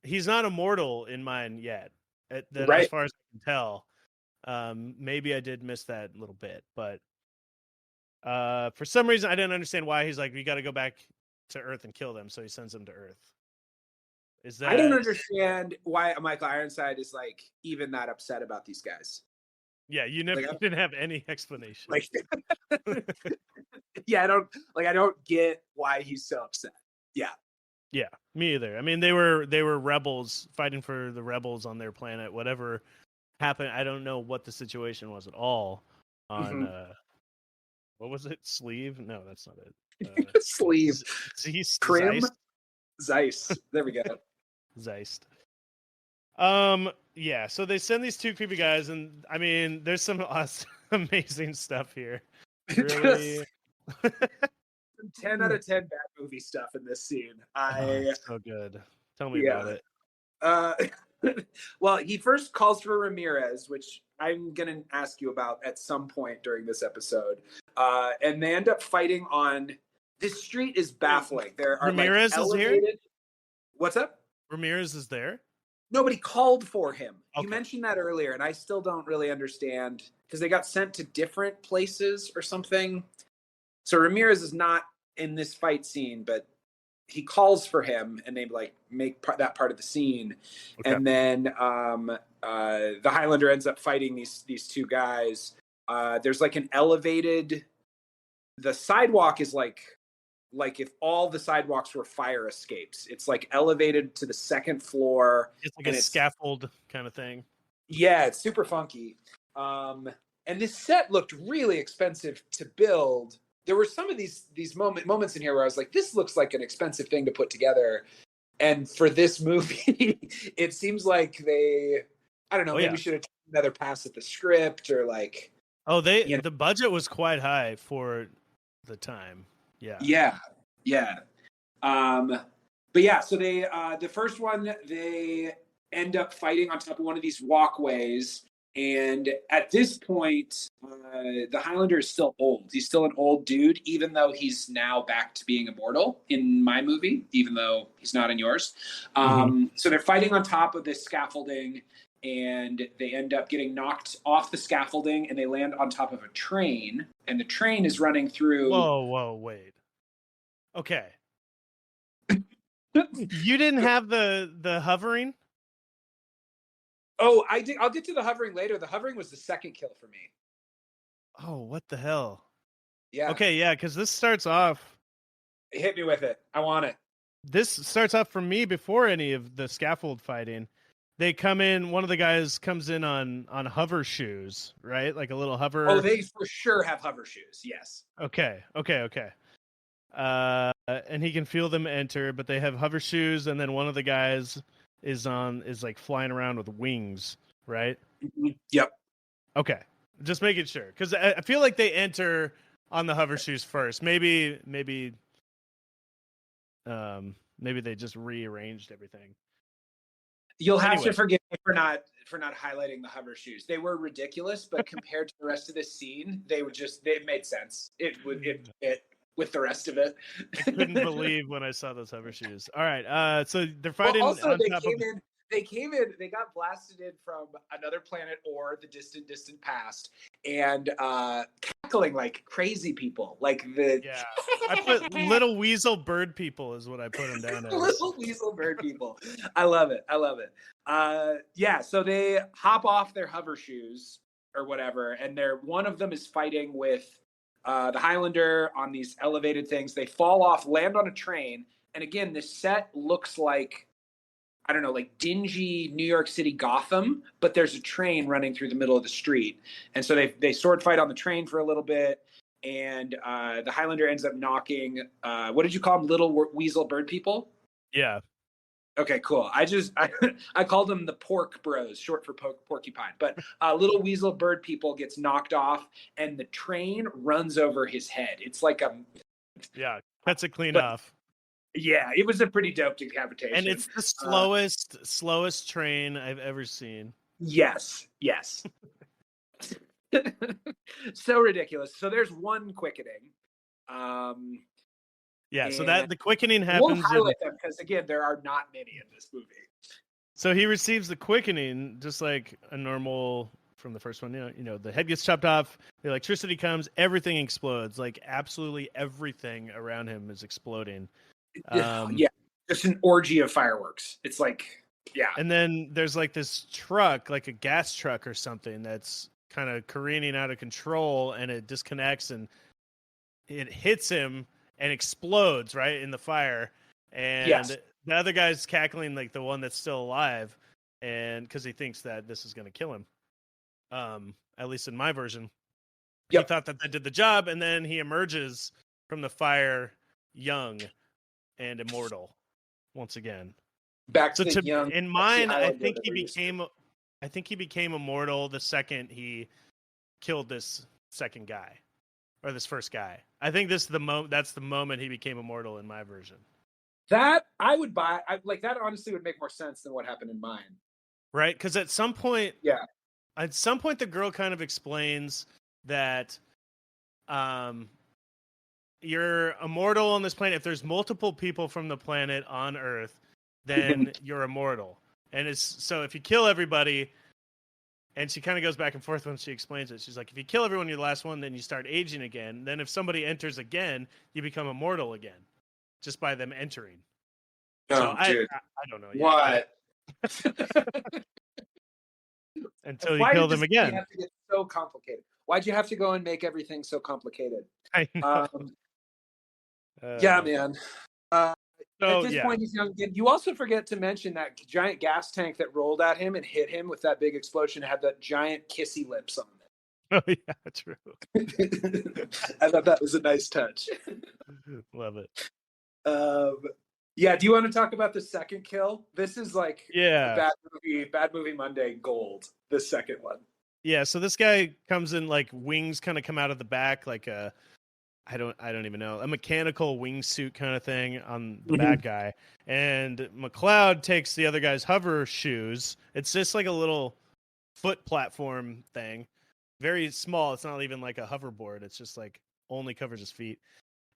not immortal in mine yet, as far as I can tell. Maybe I did miss that little bit, but for some reason I didn't understand why he's like, we got to go back to Earth and kill them, so he sends them to Earth. Is that? I don't understand why Michael Ironside is like even that upset about these guys. Yeah, you didn't have any explanation. Like, yeah, I don't get why he's so upset. Yeah. Yeah, me either. I mean, they were rebels fighting for the rebels on their planet. Whatever happened, I don't know what the situation was at all. On what was it? Sleeve? No, that's not it. Sleeve. Zeist. Krim. Zeist. There we go. Zeist. Yeah. So they send these two creepy guys, and I mean, there's some awesome, amazing stuff here. Really. 10 out of 10 bad movie stuff in this scene. So good. Tell me about it. Well, he first calls for Ramirez, which I'm going to ask you about at some point during this episode. And they end up fighting on this street is baffling. There are Ramirez is here? What's up? Ramirez is there? Nobody called for him. Okay. You mentioned that earlier, and I still don't really understand because they got sent to different places or something. So Ramirez is not in this fight scene, but he calls for him, and they like make that part of the scene. Okay. And then the Highlander ends up fighting these two guys. There's like an elevated. The sidewalk is like if all the sidewalks were fire escapes. It's like elevated to the second floor. It's like a scaffold kind of thing. Yeah, it's super funky. And this set looked really expensive to build. There were some of these moments in here where I was like, this looks like an expensive thing to put together. And for this movie, it seems like I don't know, maybe should have taken another pass at the script or like. Oh, the budget was quite high for the time. Yeah. Yeah. But yeah, so they, the first one, they end up fighting on top of one of these walkways. And at this point, the Highlander is still old. He's still an old dude, even though he's now back to being immortal in my movie, even though he's not in yours. So they're fighting on top of this scaffolding, and they end up getting knocked off the scaffolding, and they land on top of a train, and the train is running through. Whoa, wait. Okay. You didn't have the hovering? Oh, I did. I'll get to the hovering later. The hovering was the second kill for me. Oh, what the hell? Yeah. Okay, yeah, because this starts off. Hit me with it. I want it. This starts off for me before any of the scaffold fighting. They come in. One of the guys comes in on hover shoes, right? Like a little hover. Oh, they for sure have hover shoes. Yes. Okay. And he can feel them enter, but they have hover shoes, and then one of the guys is like flying around with wings, right? Yep. Okay, just making sure, because I feel like they enter on the hover shoes first. Maybe they just rearranged everything. You'll have to forgive me for not highlighting the hover shoes. They were ridiculous, but compared to the rest of this scene, they made sense. It with the rest of it. I couldn't believe when I saw those hover shoes. All right, so they're fighting. Well, also, they came in. They got blasted in from another planet or the distant past, and cackling like crazy people. Like I put little weasel bird people is what I put them down as. Little weasel bird people. I love it. Yeah. So they hop off their hover shoes or whatever, and one of them is fighting with the Highlander on these elevated things. They fall off, land on a train, and again, this set looks like, I don't know, like dingy New York City Gotham, but there's a train running through the middle of the street. And so they sword fight on the train for a little bit, and the Highlander ends up knocking, what did you call them, little weasel bird people? Yeah. Okay, cool. I called them the Pork Bros, short for porcupine. But little weasel bird people gets knocked off, and the train runs over his head. It's like cuts it clean off. Yeah, it was a pretty dope decapitation. And it's the slowest train I've ever seen. Yes. So ridiculous. So there's one quickening. So that the quickening happens. We'll highlight them because again, there are not many in this movie. So he receives the quickening just like a normal from the first one. The head gets chopped off, the electricity comes, everything explodes. Like absolutely everything around him is exploding. Yeah, just an orgy of fireworks. It's like, yeah. And then there's like this truck, like a gas truck or something, that's kind of careening out of control, and it disconnects and it hits him and explodes right in the fire. And the other guy's cackling, like the one that's still alive, and because he thinks that this is going to kill him. At least in my version, he thought that did the job, and then he emerges from the fire young and immortal once again. Back to young. In mine, I think he became immortal the second he killed this second guy, or this first guy. I think that's the moment he became immortal in my version. That I would buy. That honestly would make more sense than what happened in mine. Right? Because at some point, the girl kind of explains that you're immortal on this planet. If there's multiple people from the planet on Earth, then you're immortal. And so if you kill everybody, and she kind of goes back and forth when she explains it. She's like, if you kill everyone, you're the last one, then you start aging again. Then if somebody enters again, you become immortal again, just by them entering. So I don't know. What? Until you kill them again. Have to get so complicated. Why'd you have to go and make everything so complicated? I know. Yeah, man. At this point, he's young again. You also forget to mention that giant gas tank that rolled at him and hit him with that big explosion had that giant kissy lips on it. Oh, yeah, true. I thought that was a nice touch. Love it. Yeah, do you want to talk about the second kill? This is like bad movie Monday gold, the second one. Yeah, so this guy comes in, like wings kind of come out of the back, like I don't even know, a mechanical wingsuit kind of thing on the bad guy. And McLeod takes the other guy's hover shoes. It's just like a little foot platform thing. Very small. It's not even like a hoverboard. It's just like only covers his feet.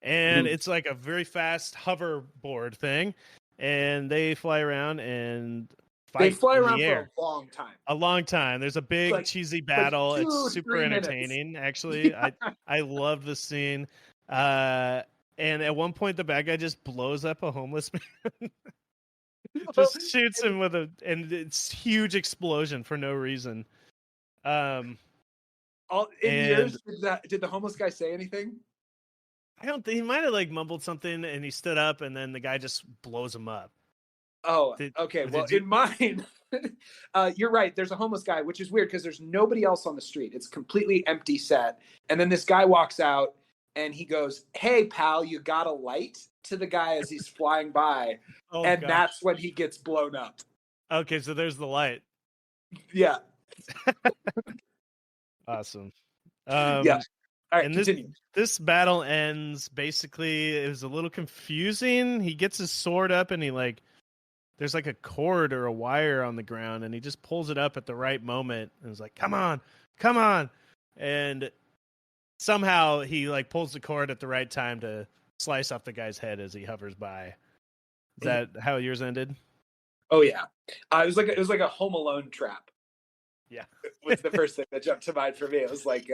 And it's like a very fast hoverboard thing. And they fly around and fight. They fly around for a long time. A long time. There's a big cheesy battle. It's super entertaining, actually. I love the scene. And at one point, the bad guy just blows up a homeless man. Just shoots him and it's huge explosion for no reason. Years, did the homeless guy say anything? I don't think he might have like mumbled something, and he stood up, and then the guy just blows him up. Oh, okay. Well, in mine, you're right. There's a homeless guy, which is weird because there's nobody else on the street. It's completely empty set. And then this guy walks out and he goes, "Hey, pal, you got a light?" to the guy as he's flying by. That's when he gets blown up. Okay, so there's the light. Yeah. Awesome. Yeah. All right, and this battle ends basically. It was a little confusing. He gets his sword up and there's like a cord or a wire on the ground, and he just pulls it up at the right moment and is like, come on. And somehow he like pulls the cord at the right time to slice off the guy's head as he hovers by. Is that how yours ended? Oh yeah. It was like a Home Alone trap. Yeah. Was the first thing that jumped to mind for me. It was like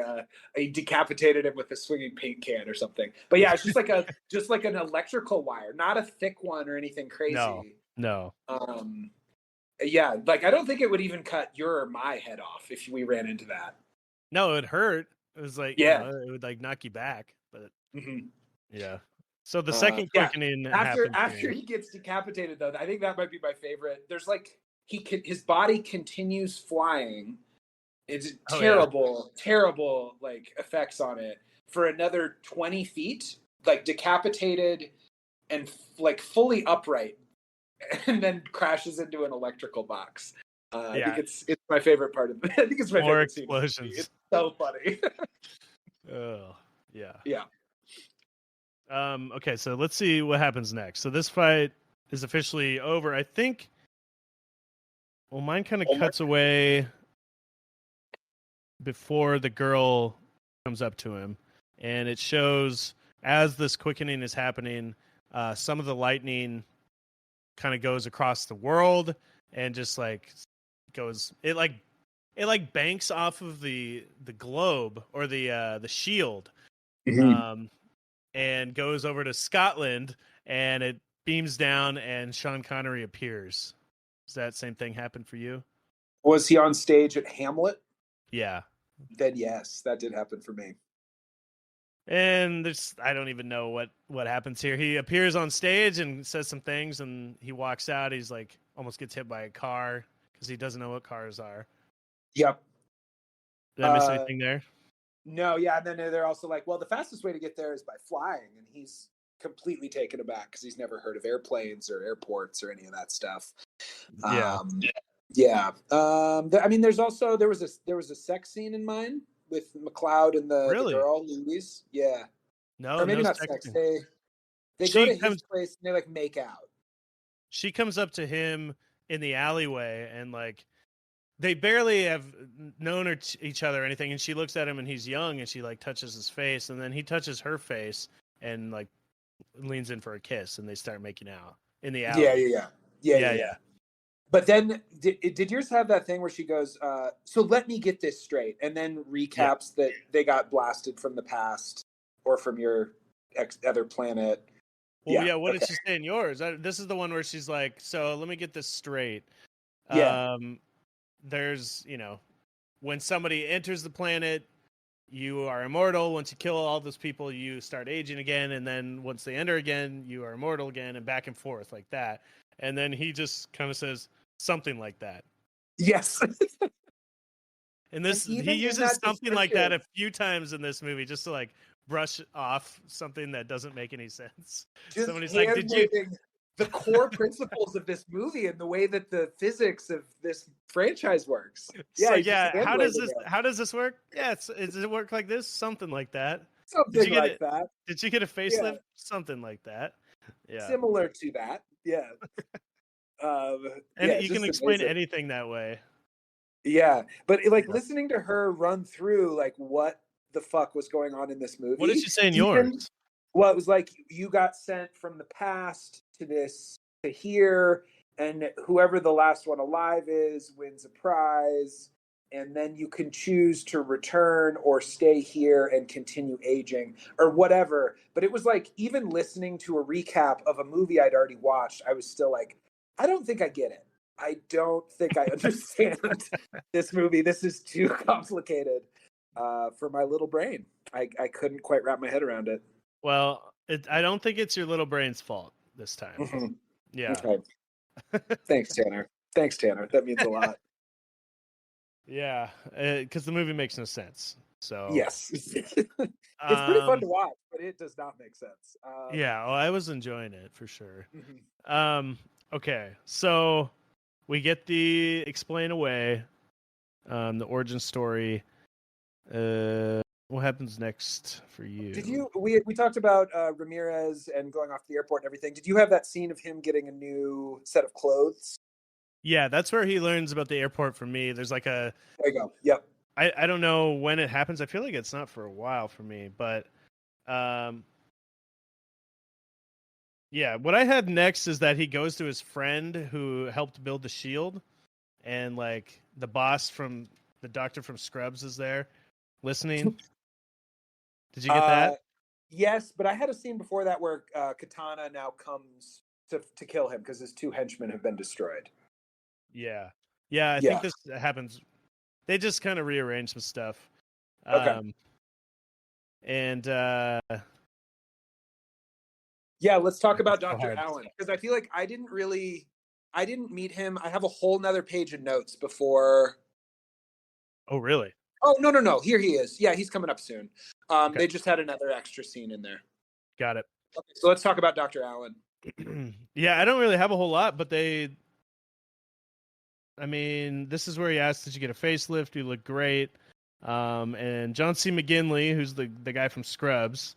he decapitated him with a swinging paint can or something. But yeah, it's just like an electrical wire, not a thick one or anything crazy. No. Yeah, like I don't think it would even cut your or my head off if we ran into that. No, it hurt. It was like it would like knock you back. But yeah. So the second quickening after he gets decapitated, though, I think that might be my favorite. There's like his body continues flying. It's terrible like effects on it for another 20 feet, like decapitated and like fully upright, and then crashes into an electrical box. I think it's my favorite part of it. I think it's my favorite explosions. Scene. It's so funny. Oh yeah. Yeah. Okay, so let's see what happens next. So this fight is officially over. I think. Well, mine kind of cuts away before the girl comes up to him, and it shows as this quickening is happening, some of the lightning kind of goes across the world and just like goes. It it like banks off of the globe or the shield, Mm-hmm. and goes over to Scotland, and it beams down, and Sean Connery appears. Does that same thing happen for you? Was he on stage at Hamlet? Yeah. Then yes, that did happen for me. And I don't even know what happens here. He appears on stage and says some things, and he walks out. He's like almost gets hit by a car because he doesn't know what cars are. Yep. Did I miss anything there? No, yeah. And then they're also like, well, the fastest way to get there is by flying. And he's completely taken aback because he's never heard of airplanes or airports or any of that stuff. Yeah. Yeah. I mean, there was a sex scene in mine with McLeod and the girl, Louise. Yeah. No, or maybe no not sexting. sex. They go to his place and they like make out. She comes up to him in the alleyway and like they barely have known each other or anything, and she looks at him and he's young and she like touches his face, and then he touches her face and like leans in for a kiss, and they start making out in the alley. Yeah. But then did yours have that thing where she goes, so let me get this straight, and then recaps that they got blasted from the past or from your other planet? Well, yeah. What did she say in yours? This is the one where she's like, so let me get this straight. Yeah. There's, when somebody enters the planet, you are immortal. Once you kill all those people, you start aging again. And then once they enter again, you are immortal again, and back and forth like that. And then he just kind of says something like that. Yes. And he uses something like that a few times in this movie just to like brush off something that doesn't make any sense. Somebody's like, did you... the core principles of this movie and the way that the physics of this franchise works. Yeah, so, yeah. How does this work? Yeah, does it work like this? Something like that. Something like that. Did you get a facelift? Yeah. Something like that. Yeah. Similar to that. Yeah. And you can explain anything that way. Yeah, but like listening to her run through like what the fuck was going on in this movie. What did she say in yours? Well, it was like you got sent from the past to here, and whoever the last one alive is wins a prize, and then you can choose to return or stay here and continue aging or whatever. But it was like, even listening to a recap of a movie I'd already watched, I was still like, I don't think I get it. I don't think I understand this movie. This is too complicated for my little brain. I couldn't quite wrap my head around it. Well, I don't think it's your little brain's fault this time. Mm-hmm. Yeah. Okay. Thanks, Tanner. That means a lot. Yeah, because the movie makes no sense. So yes, it's pretty fun to watch, but it does not make sense. Yeah, well, I was enjoying it for sure. Mm-hmm. Okay, so we get the explain away, the origin story. What happens next for you? We talked about Ramirez and going off to the airport and everything. Did you have that scene of him getting a new set of clothes? Yeah, that's where he learns about the airport for me. There's like there you go. Yep. I don't know when it happens. I feel like it's not for a while for me, but yeah, what I had next is that he goes to his friend who helped build the shield, and like the doctor from Scrubs is there listening. Did you get that? Yes, but I had a scene before that where Katana now comes to kill him because his two henchmen have been destroyed. Yeah. I think this happens. They just kind of rearrange some stuff. Okay. And yeah, let's talk about Dr. Allen, because I feel like I didn't meet him. I have a whole nother page of notes before. Oh, really? Oh, no. Here he is. Yeah, he's coming up soon. Okay. They just had another extra scene in there. Got it. Okay, so let's talk about Dr. Allen. Yeah, I don't really have a whole lot, but this is where he asked, did you get a facelift? You look great. And John C. McGinley, who's the guy from Scrubs,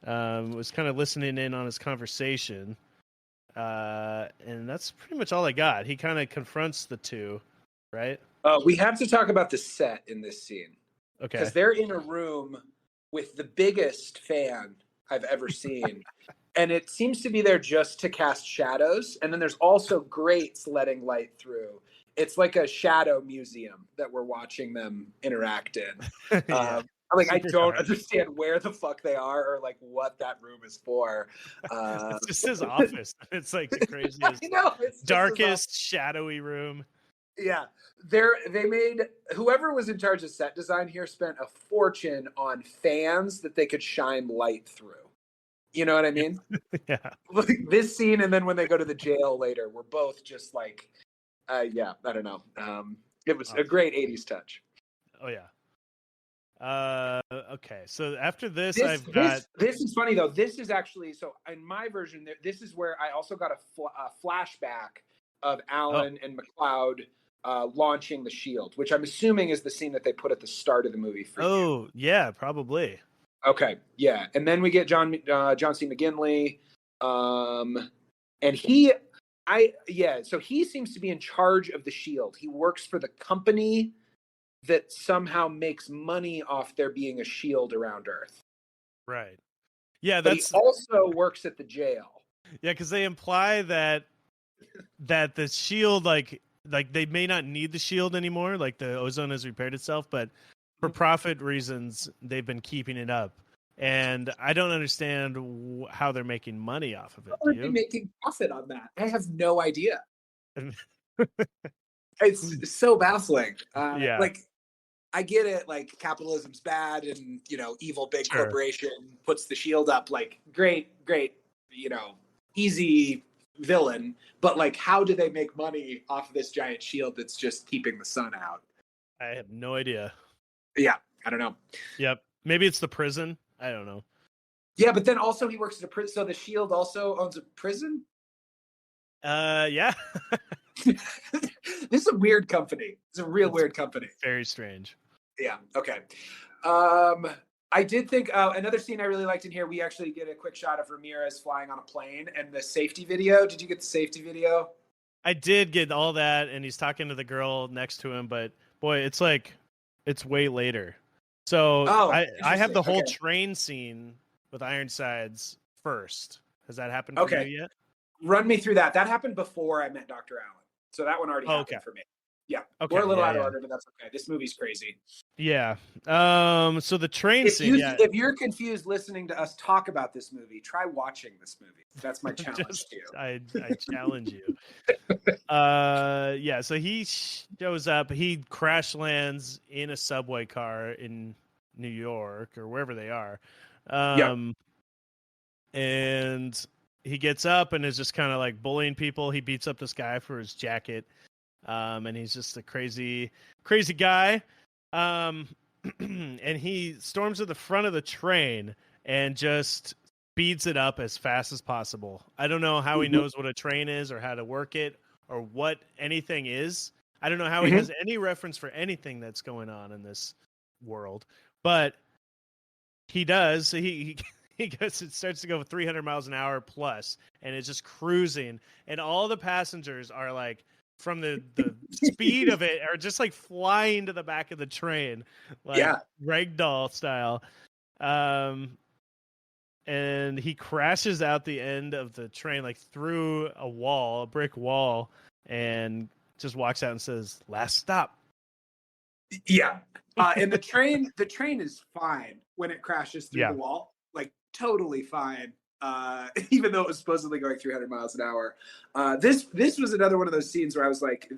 was kind of listening in on his conversation. And that's pretty much all I got. He kind of confronts the two, right? We have to talk about the set in this scene. Okay. Because they're in a room with the biggest fan I've ever seen. And it seems to be there just to cast shadows. And then there's also grates letting light through. it's like a shadow museum that we're watching them interact in. Yeah. I'm like, I Super don't dark. understand where the fuck they are or like what that room is for. It's just his office. It's like the craziest, I know, it's just his darkest, shadowy room. Yeah, they made whoever was in charge of set design here spent a fortune on fans that they could shine light through. You know what I mean? Yeah. Like this scene, and then when they go to the jail later, we're both just like, yeah, I don't know. It was a great '80s touch. Oh yeah. Okay. So after this, This I've got. this is funny though. This is actually so in my version. This is where I also got a flashback of Alan and McLeod launching the shield, which I'm assuming is the scene that they put at the start of the movie for you. Oh yeah, probably. Okay, yeah, and then we get John C. McGinley, and so he seems to be in charge of the shield. He works for the company that somehow makes money off there being a shield around Earth. Right. Yeah, but he also works at the jail. Yeah, because they imply that the shield, like they may not need the shield anymore. Like the ozone has repaired itself, but for profit reasons, they've been keeping it up. And I don't understand how they're making money off of it. How are they making profit on that? I have no idea. It's so baffling. Yeah. Like, I get it. Like, capitalism's bad, and evil big corporation puts the shield up. Like, great, easy villain. But like, how do they make money off of this giant shield that's just keeping the sun out? I have no idea. Yeah, I don't know. Yep, maybe it's the prison. I don't know. Yeah, but then also he works at a prison. So the shield also owns a prison. Yeah. This is a weird company. It's a real weird company. Very strange. Yeah. Okay. I did think another scene I really liked in here. We actually get a quick shot of Ramirez flying on a plane and the safety video. Did you get the safety video? I did get all that, and he's talking to the girl next to him. But boy, it's way later. So I have the whole train scene with Ironsides first. Has that happened for you yet? Run me through that. That happened before I met Dr. Allen. So that one already happened for me. Yeah. Okay. We're a little out of order, but that's okay. This movie's crazy. Yeah. So the train scene. If you're confused listening to us talk about this movie, try watching this movie. That's my challenge to you. I challenge you. Yeah. So he shows up. He crash lands in a subway car in New York or wherever they are. And he gets up and is just kind of like bullying people. He beats up this guy for his jacket. And he's just a crazy guy. And he storms to the front of the train and just speeds it up as fast as possible. I don't know how he knows what a train is or how to work it or what anything is. I don't know how he has any reference for anything that's going on in this world, but he does. He goes, it starts to go 300 miles an hour plus, and it's just cruising. And all the passengers are like, from the speed of it, are just like flying to the back of the train, like ragdoll style. And he crashes out the end of the train, like through a brick wall, and just walks out and says, "Last stop." Yeah. And the train is fine when it crashes through the wall, like totally fine. Even though it was supposedly going 300 miles an hour. This was another one of those scenes where I was like,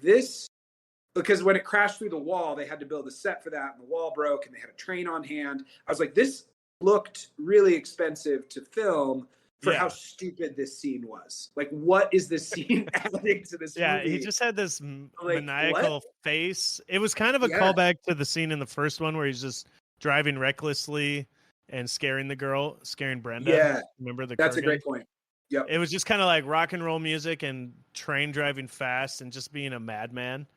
because when it crashed through the wall, they had to build a set for that, and the wall broke, and they had a train on hand. I was like, this looked really expensive to film for how stupid this scene was. Like, what is this scene adding to this movie? Yeah, he just had this maniacal face. It was kind of a callback to the scene in the first one where he's just driving recklessly and scaring Brenda. Yeah. Remember the That's a great point. Yep. It was just kind of like rock and roll music and train driving fast and just being a madman.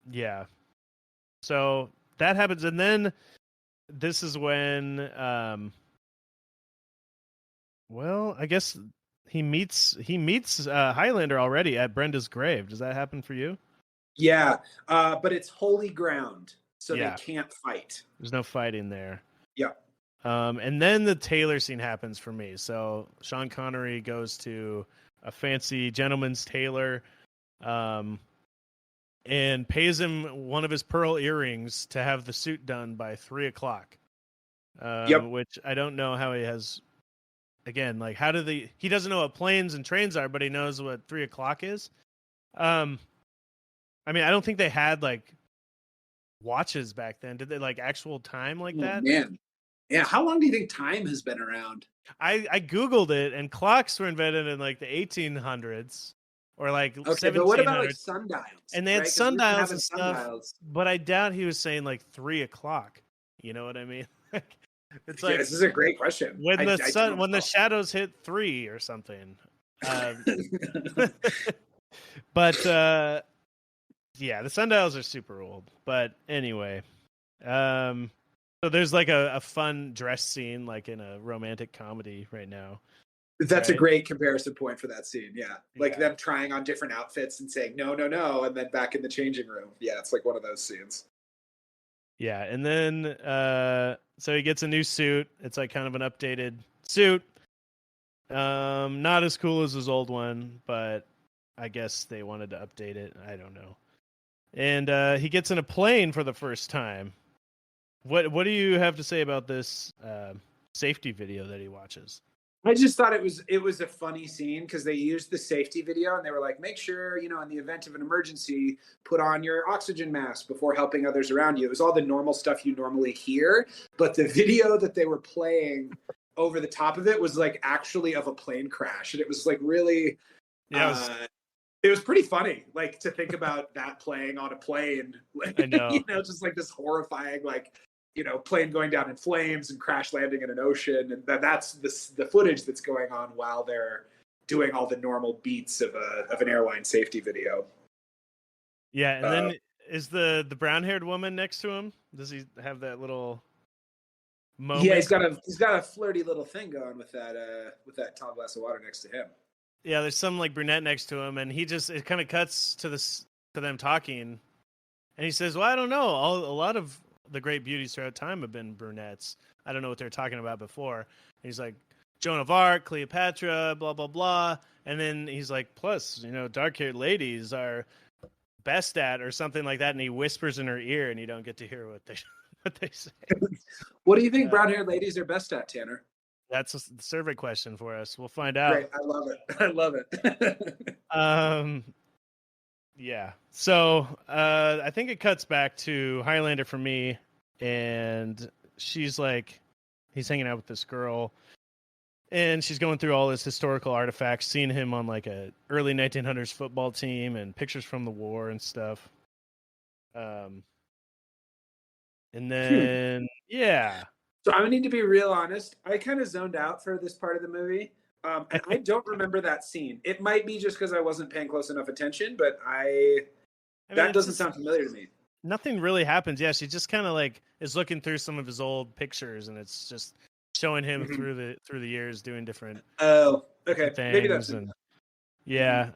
Yeah. So that happens. And then this is when, I guess he meets Highlander already at Brenda's grave. Does that happen for you? Yeah. But it's holy ground. So they can't fight. There's no fighting there. Yeah. And then the tailor scene happens for me. So Sean Connery goes to a fancy gentleman's tailor. and pays him one of his pearl earrings to have the suit done by 3:00. Yep. Which I don't know how he has. Again, like how do he doesn't know what planes and trains are, but he knows what 3:00 is. I mean, I don't think they had like watches back then. Did they like actual time like that? Man. Yeah. How long do you think time has been around? I Googled it, and clocks were invented in like the 1800s or like Okay, but what about like 1700s, sundials? and they had Right? 'Cause we've been sundials having and stuff. sundials. But I doubt he was saying like 3:00. You know what I mean? It's Yeah, like this is a great question. when the I sun, don't when the know. shadows hit 3 or something. But yeah, the sundials are super old. But anyway, so there's like a fun dress scene, like in a romantic comedy right now. That's a Right? great comparison point for that scene. Yeah. Like Yeah. them trying on different outfits and saying, no, no, no. And then back in the changing room. Yeah. It's like one of those scenes. Yeah, and then so he gets a new suit. It's like kind of an updated suit. Not as cool as his old one, but I guess they wanted to update it. I don't know. And he gets in a plane for the first time. What do you have to say about this safety video that he watches? I just thought it was a funny scene because they used the safety video and they were like, make sure, in the event of an emergency, put on your oxygen mask before helping others around you. It was all the normal stuff you normally hear, but the video that they were playing over the top of it was like actually of a plane crash. And it was like really, it was pretty funny, like to think about that playing on a plane, like, I know. just like this horrifying, like, plane going down in flames and crash landing in an ocean. And that's the footage that's going on while they're doing all the normal beats of an airline safety video. Yeah, and then is the brown-haired woman next to him? Does he have that little moment? Yeah, he's got a flirty little thing going with that tall glass of water next to him. Yeah, there's some like brunette next to him, and it kind of cuts to them talking, and he says, "Well, I don't know. A lot of the great beauties throughout time have been brunettes. I don't know what they're talking about before." And he's like, Joan of Arc, Cleopatra, blah blah blah, and then he's like, "Plus, dark-haired ladies are best at," or something like that, and he whispers in her ear, and you don't get to hear what they say. What do you think brown-haired ladies are best at, Tanner? That's a survey question for us. We'll find out. Great, I love it. I love it. Yeah. So I think it cuts back to Highlander for me, and she's like, he's hanging out with this girl, and she's going through all his historical artifacts, seeing him on like a early 1900s football team and pictures from the war and stuff. And then yeah. So I'm gonna need to be real honest. I kind of zoned out for this part of the movie. And I don't remember that scene. It might be just because I wasn't paying close enough attention, but that doesn't sound familiar to me. Nothing really happens. Yeah, she just kind of like is looking through some of his old pictures, and it's just showing him through the years doing different. Oh, okay. Things. Maybe that's yeah.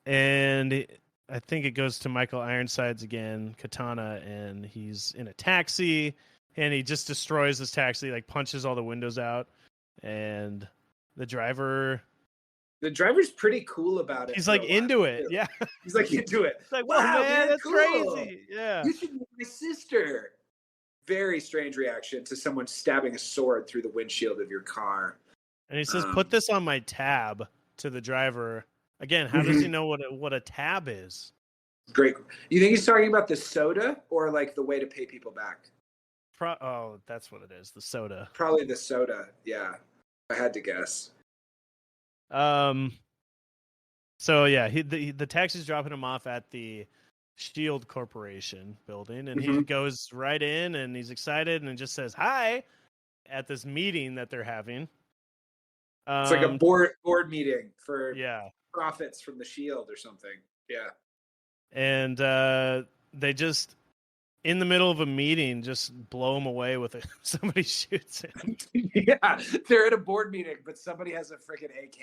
And I think it goes to Michael Ironsides again, Katana, and he's in a taxi, and he just destroys this taxi, like punches all the windows out. And the driver's pretty cool about it. He's like into it. Too. Yeah. He's like into it. It's like, wow, man, that's cool. Crazy. Yeah. You should meet my sister. Very strange reaction to someone stabbing a sword through the windshield of your car. And he says, put this on my tab to the driver. Again, how does he know what a tab is? Great. You think he's talking about the soda or like the way to pay people back? Oh, that's what it is. The soda. Probably the soda. Yeah. I had to guess. So yeah, the taxi's dropping him off at the Shield Corporation building, and he goes right in, and he's excited, and just says hi at this meeting that they're having. It's like a board meeting for profits from the Shield or something. Yeah. And they just, in the middle of a meeting, just blow him away with it. Somebody shoots him. Yeah, they're at a board meeting, but somebody has a freaking AK.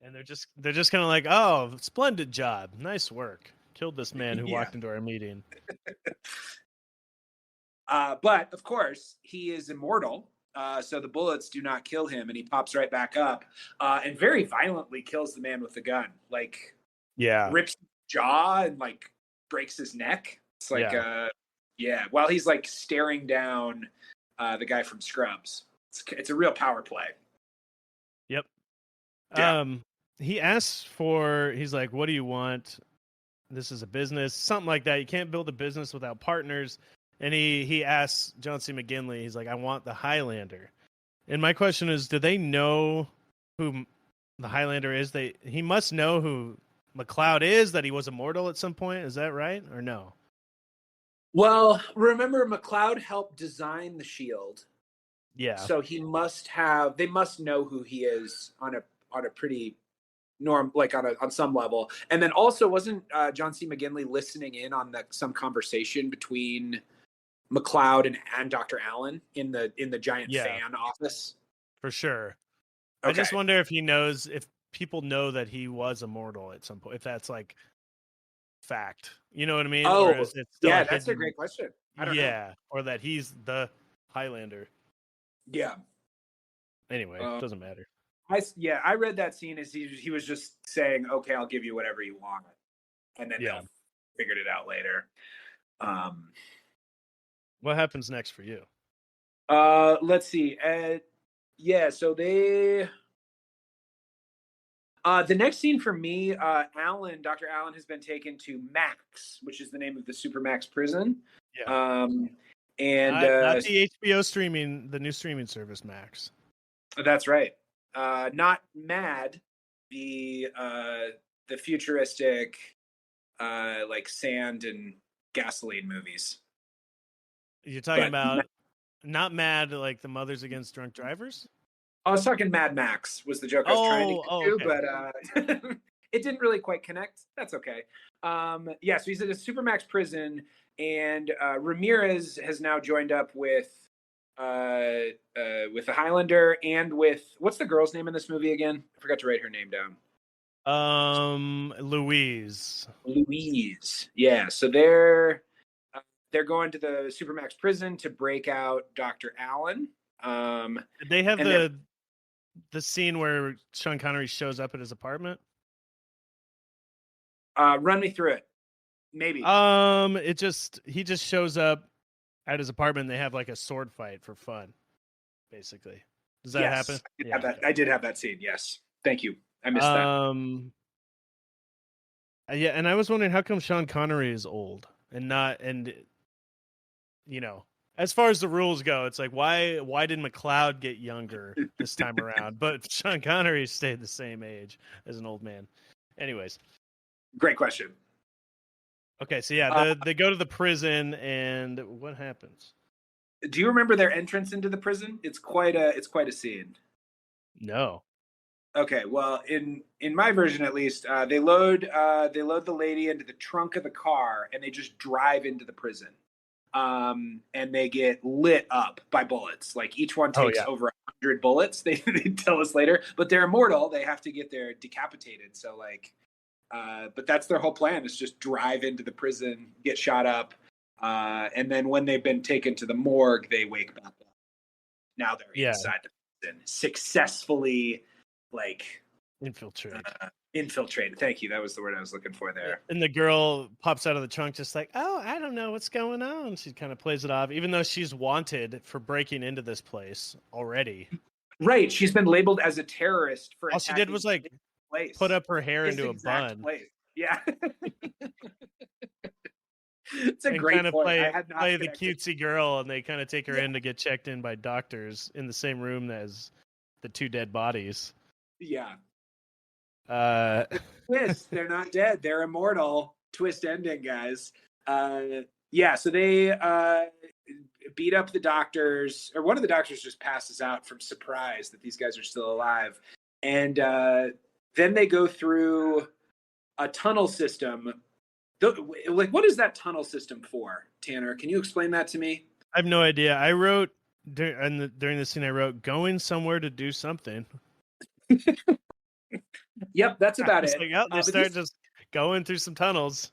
And they're just kind of like, "Oh, splendid job, nice work. Killed this man who walked into our meeting." But of course, he is immortal, so the bullets do not kill him, and he pops right back up and very violently kills the man with the gun. Like, rips jaw and like breaks his neck. It's like while he's like staring down the guy from Scrubs. It's a real power play. Yep. Yeah. He asks for, he's like, what do you want? This is a business, something like that. You can't build a business without partners. And he asks John C. McGinley, he's like, I want the Highlander. And my question is, do they know who the Highlander is? He must know who McLeod is, that he was immortal at some point. Is that right or no? Well, remember McLeod helped design the shield. Yeah. So they must know who he is on a pretty on some level. And then also wasn't John C. McGinley listening in on some conversation between McLeod and Dr. Allen in the giant fan office? For sure. Okay. I just wonder if he knows, if people know that he was immortal at some point, if that's like fact. You know what I mean? Oh, or is it still that's a great question. I don't know. Or that he's the Highlander. Yeah. Anyway, it doesn't matter. I read that scene as he was just saying, okay, I'll give you whatever you want. And then they'll figured it out later. What happens next for you? Let's see. So they the next scene for me, Dr. Allen has been taken to Max, which is the name of the Supermax prison. Yeah. And not the HBO streaming, the new streaming service Max. That's right. Not Mad, the futuristic like sand and gasoline movies. You're talking about not Mad, like the Mothers Against Drunk Drivers? I was talking Mad Max was the joke I was trying to do, okay. But it didn't really quite connect. That's okay. So he's at a Supermax prison, and Ramirez has now joined up with the Highlander and with, what's the girl's name in this movie again? I forgot to write her name down. Louise. Yeah. So they're going to the Supermax prison to break out Dr. Allen. They have the scene where Sean Connery shows up at his apartment. Run me through it. Maybe. He just shows up at his apartment. And they have like a sword fight for fun, basically. Does that happen? I did have that scene. Yes. Thank you. I missed that. Yeah, and I was wondering how come Sean Connery is old as far as the rules go, it's like why did McLeod get younger this time around, but Sean Connery stayed the same age as an old man. Anyways, great question. Okay, so they go to the prison, and what happens? Do you remember their entrance into the prison? It's quite a scene. No. Okay, well, in my version at least, they load the lady into the trunk of the car, and they just drive into the prison. And they get lit up by bullets. Like each one takes over 100 bullets. They tell us later, but they're immortal. They have to get their decapitated. So but that's their whole plan, is just drive into the prison, get shot up. And then when they've been taken to the morgue, they wake back up. Now they're inside the prison, successfully infiltrated. Thank you. That was the word I was looking for there. And the girl pops out of the trunk just like, oh, I don't know what's going on. She kind of plays it off, even though she's wanted for breaking into this place already. Right. She's been labeled as a terrorist for all she did was put up her hair into a bun. Place. Yeah. It's a great kind of point. play the cutesy girl, and they kind of take her in to get checked in by doctors in the same room as the two dead bodies. Yeah. Twist. They're not dead. They're immortal. Twist ending, guys. So they beat up the doctors, or one of the doctors just passes out from surprise that these guys are still alive. And then they go through a tunnel system. What is that tunnel system for, Tanner? Can you explain that to me? I have no idea. I wrote during the scene, going somewhere to do something. Yep, that's about it. They start just going through some tunnels.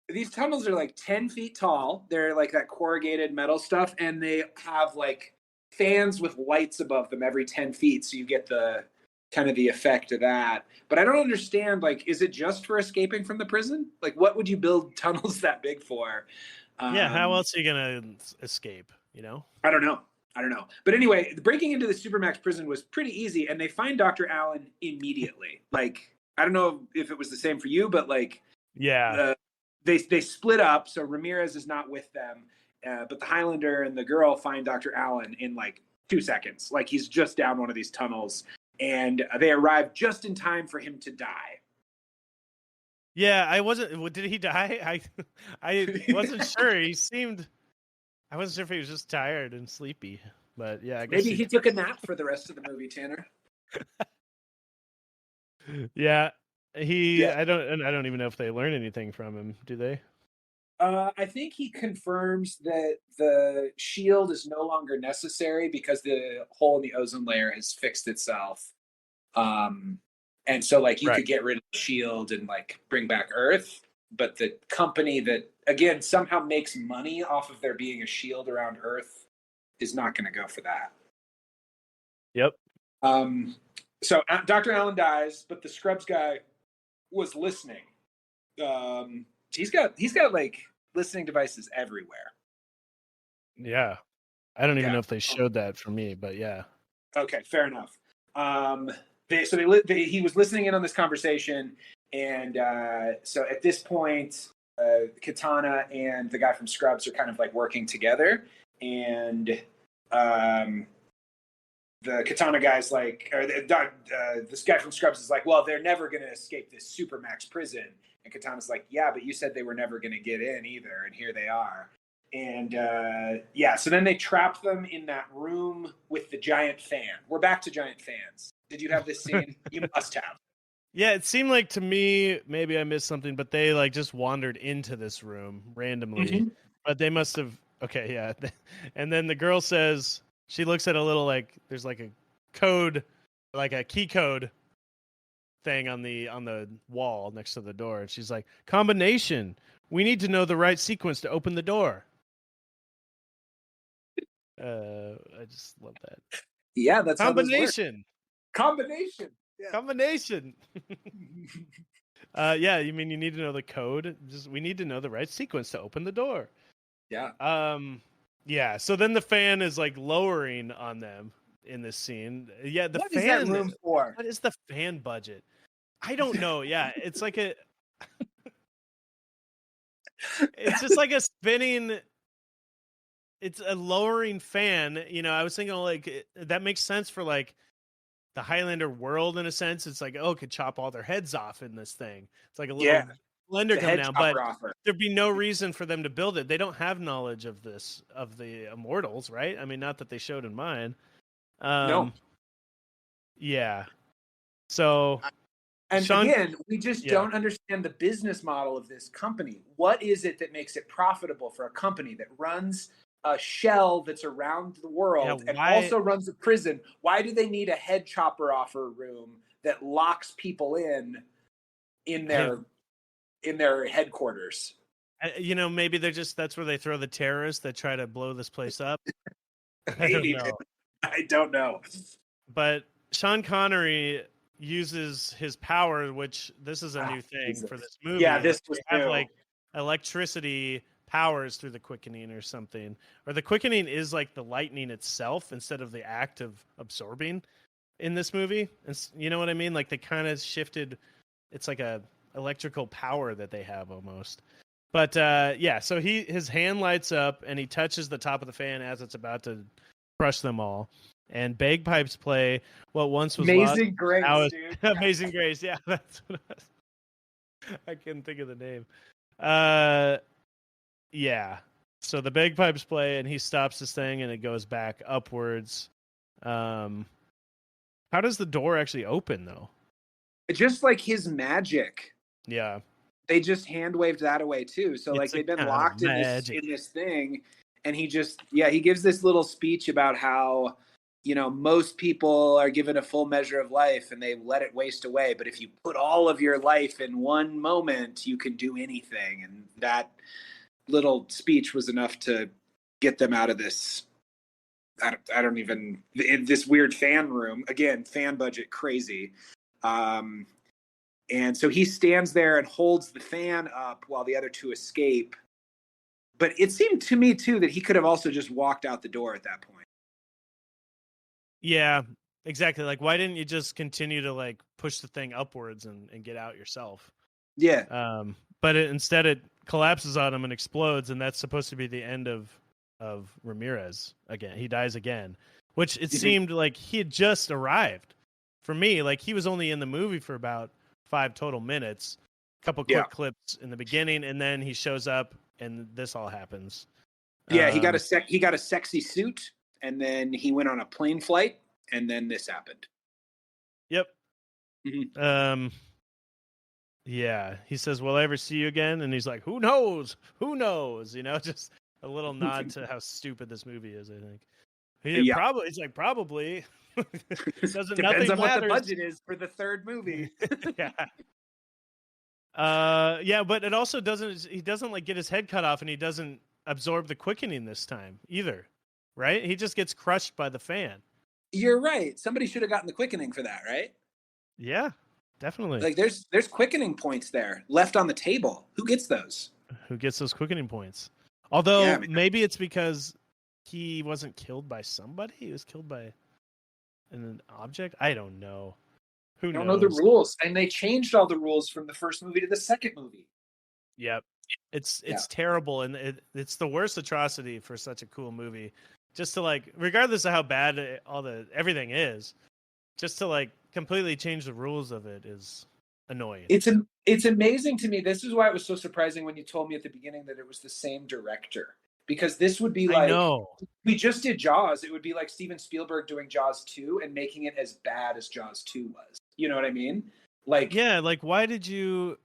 These tunnels are 10 feet tall. They're like that corrugated metal stuff, and they have fans with lights above them every 10 feet. So you get the kind of the effect of that. But I don't understand, like, is it just for escaping from the prison? Like, what would you build tunnels that big for? Yeah, how else are you gonna escape? I don't know. But anyway, breaking into the Supermax prison was pretty easy, and they find Dr. Allen immediately. Like, I don't know if it was the same for you, but like, Yeah. They split up, so Ramirez is not with them, but the Highlander and the girl find Dr. Allen in like 2 seconds. Like, he's just down one of these tunnels, and they arrive just in time for him to die. Yeah, I wasn't. Did he die? I wasn't sure. I wasn't sure if he was just tired and sleepy. But yeah, I guess maybe he took a nap for the rest of the movie, Tanner. Yeah, I don't even know if they learn anything from him. Do they? I think he confirms that the shield is no longer necessary because the hole in the ozone layer has fixed itself. And so, like, you could get rid of the shield and like bring back Earth, but the company that again somehow makes money off of there being a shield around Earth is not going to go for that. Yep. So Dr. Allen dies, but the Scrubs guy was listening. He's got like listening devices everywhere. Yeah. I don't even know if they showed that for me, but yeah. Okay, fair enough. He was listening in on this conversation, and so at this point, Katana and the guy from Scrubs are kind of like working together, and the Katana guy's like, or this guy from Scrubs is like, well, they're never going to escape this Supermax prison. And Katana's like, yeah, but you said they were never going to get in either, and here they are. And so then they trap them in that room with the giant fan. We're back to giant fans. Did you have this scene? You must have. Yeah, it seemed like to me, maybe I missed something, but they like just wandered into this room randomly. Mm-hmm. But they must have. Okay, yeah. And then the girl says, she looks at a little, like, there's like a code, like a key code thing on the wall next to the door, and she's like, combination. We need to know the right sequence to open the door. I just love that. Yeah, that's combination. Combination. Yeah. Combination. Yeah, you mean you need to know the code? We need to know the right sequence to open the door. Yeah. Yeah. So then the fan is like lowering on them in this scene. Yeah. What is that room for? What is the fan budget? I don't know. Yeah, it's like it's just like a spinning. It's a lowering fan. I was thinking like that makes sense for like the Highlander world in a sense. It's like, it could chop all their heads off in this thing. It's like a little blender coming down, but there'd be no reason for them to build it. They don't have knowledge of the Immortals, right? I mean, not that they showed in mine. No. Yeah. So. And again, we just don't understand the business model of this company. What is it that makes it profitable for a company that runs a shell that's around the world and also runs a prison? Why do they need a head chopper offer room that locks people in their headquarters? Maybe that's where they throw the terrorists that try to blow this place up. I don't know. But Sean Connery uses his power, which this is a new thing for this movie. Yeah, this was have like electricity powers through the quickening or something. Or the quickening is like the lightning itself instead of the act of absorbing in this movie. And you know what I mean? Like they kind of shifted. It's like a electrical power that they have almost. But so his hand lights up and he touches the top of the fan as it's about to crush them all. And bagpipes play what once was Amazing Grace, dude. Amazing Grace, yeah, that's what I couldn't think of the name. Yeah. So the bagpipes play, and he stops this thing, and it goes back upwards. How does the door actually open, though? Just like his magic. Yeah. They just hand waved that away too. So like they've been locked in this thing, and he gives this little speech about how, most people are given a full measure of life and they let it waste away. But if you put all of your life in one moment, you can do anything. And that little speech was enough to get them out of this I don't even, in this weird fan room, again, fan budget crazy. And so he stands there and holds the fan up while the other two escape. But it seemed to me, too, that he could have also just walked out the door at that point. Yeah, exactly. Like, why didn't you just continue to like push the thing upwards and get out yourself? Yeah. But instead it collapses on him and explodes, and that's supposed to be the end of Ramirez again. He dies again, which it seemed like he had just arrived. For me, like he was only in the movie for about 5 total minutes, a couple quick clips in the beginning, and then he shows up and this all happens. Yeah, he got a sexy suit, and then he went on a plane flight, and then this happened. Yep. Yeah, he says, "Will I ever see you again?" And he's like, "Who knows? Who knows?" You know, just a little nod to how stupid this movie is. I think. Probably. It's like probably. Doesn't Depends on matters. what the budget is for the third movie. Yeah. Yeah, but it also doesn't. He doesn't like get his head cut off, and he doesn't absorb the quickening this time either. Right? He just gets crushed by the fan. You're right. Somebody should have gotten the quickening for that, right? Yeah, definitely. Like there's quickening points there left on the table. Who gets those? Who gets those quickening points? Although maybe it's because he wasn't killed by somebody. He was killed by an object. I don't know. Who knows? I don't know the rules, and they changed all the rules from the first movie to the second movie. Yep, it's terrible, and it's the worst atrocity for such a cool movie. Just to like, regardless of how bad everything is, just to like completely change the rules of it is annoying. It's amazing to me. This is why it was so surprising when you told me at the beginning that it was the same director. Because this would be like, we just did Jaws. It would be like Steven Spielberg doing Jaws 2 and making it as bad as Jaws 2 was. You know what I mean? Like, yeah, like why did you?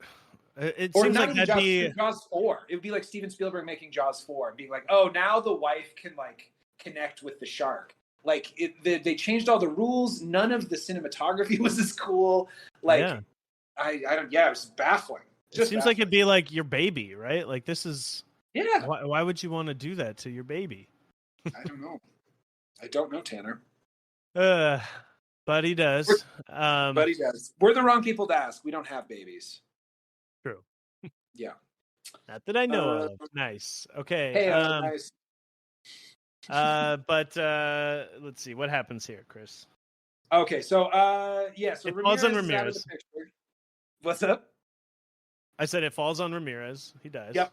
It or seems not like even that'd be Jaws 4. It would be like Steven Spielberg making Jaws 4 and being like, oh, now the wife can like connect with the shark. Like they changed all the rules. None of the cinematography was as cool. Like, I don't. Yeah, it was baffling. It seems like it'd be like your baby, right? Like this is. Yeah. Why would you want to do that to your baby? I don't know. I don't know, Tanner. But he does. But he does. We're the wrong people to ask. We don't have babies. True. Yeah. Not that I know of. Nice. Okay. Hey, nice. But let's see what happens here, Chris. Okay, so so it falls on Ramirez. Out of the picture. What's up? I said it falls on Ramirez. He dies. Yep.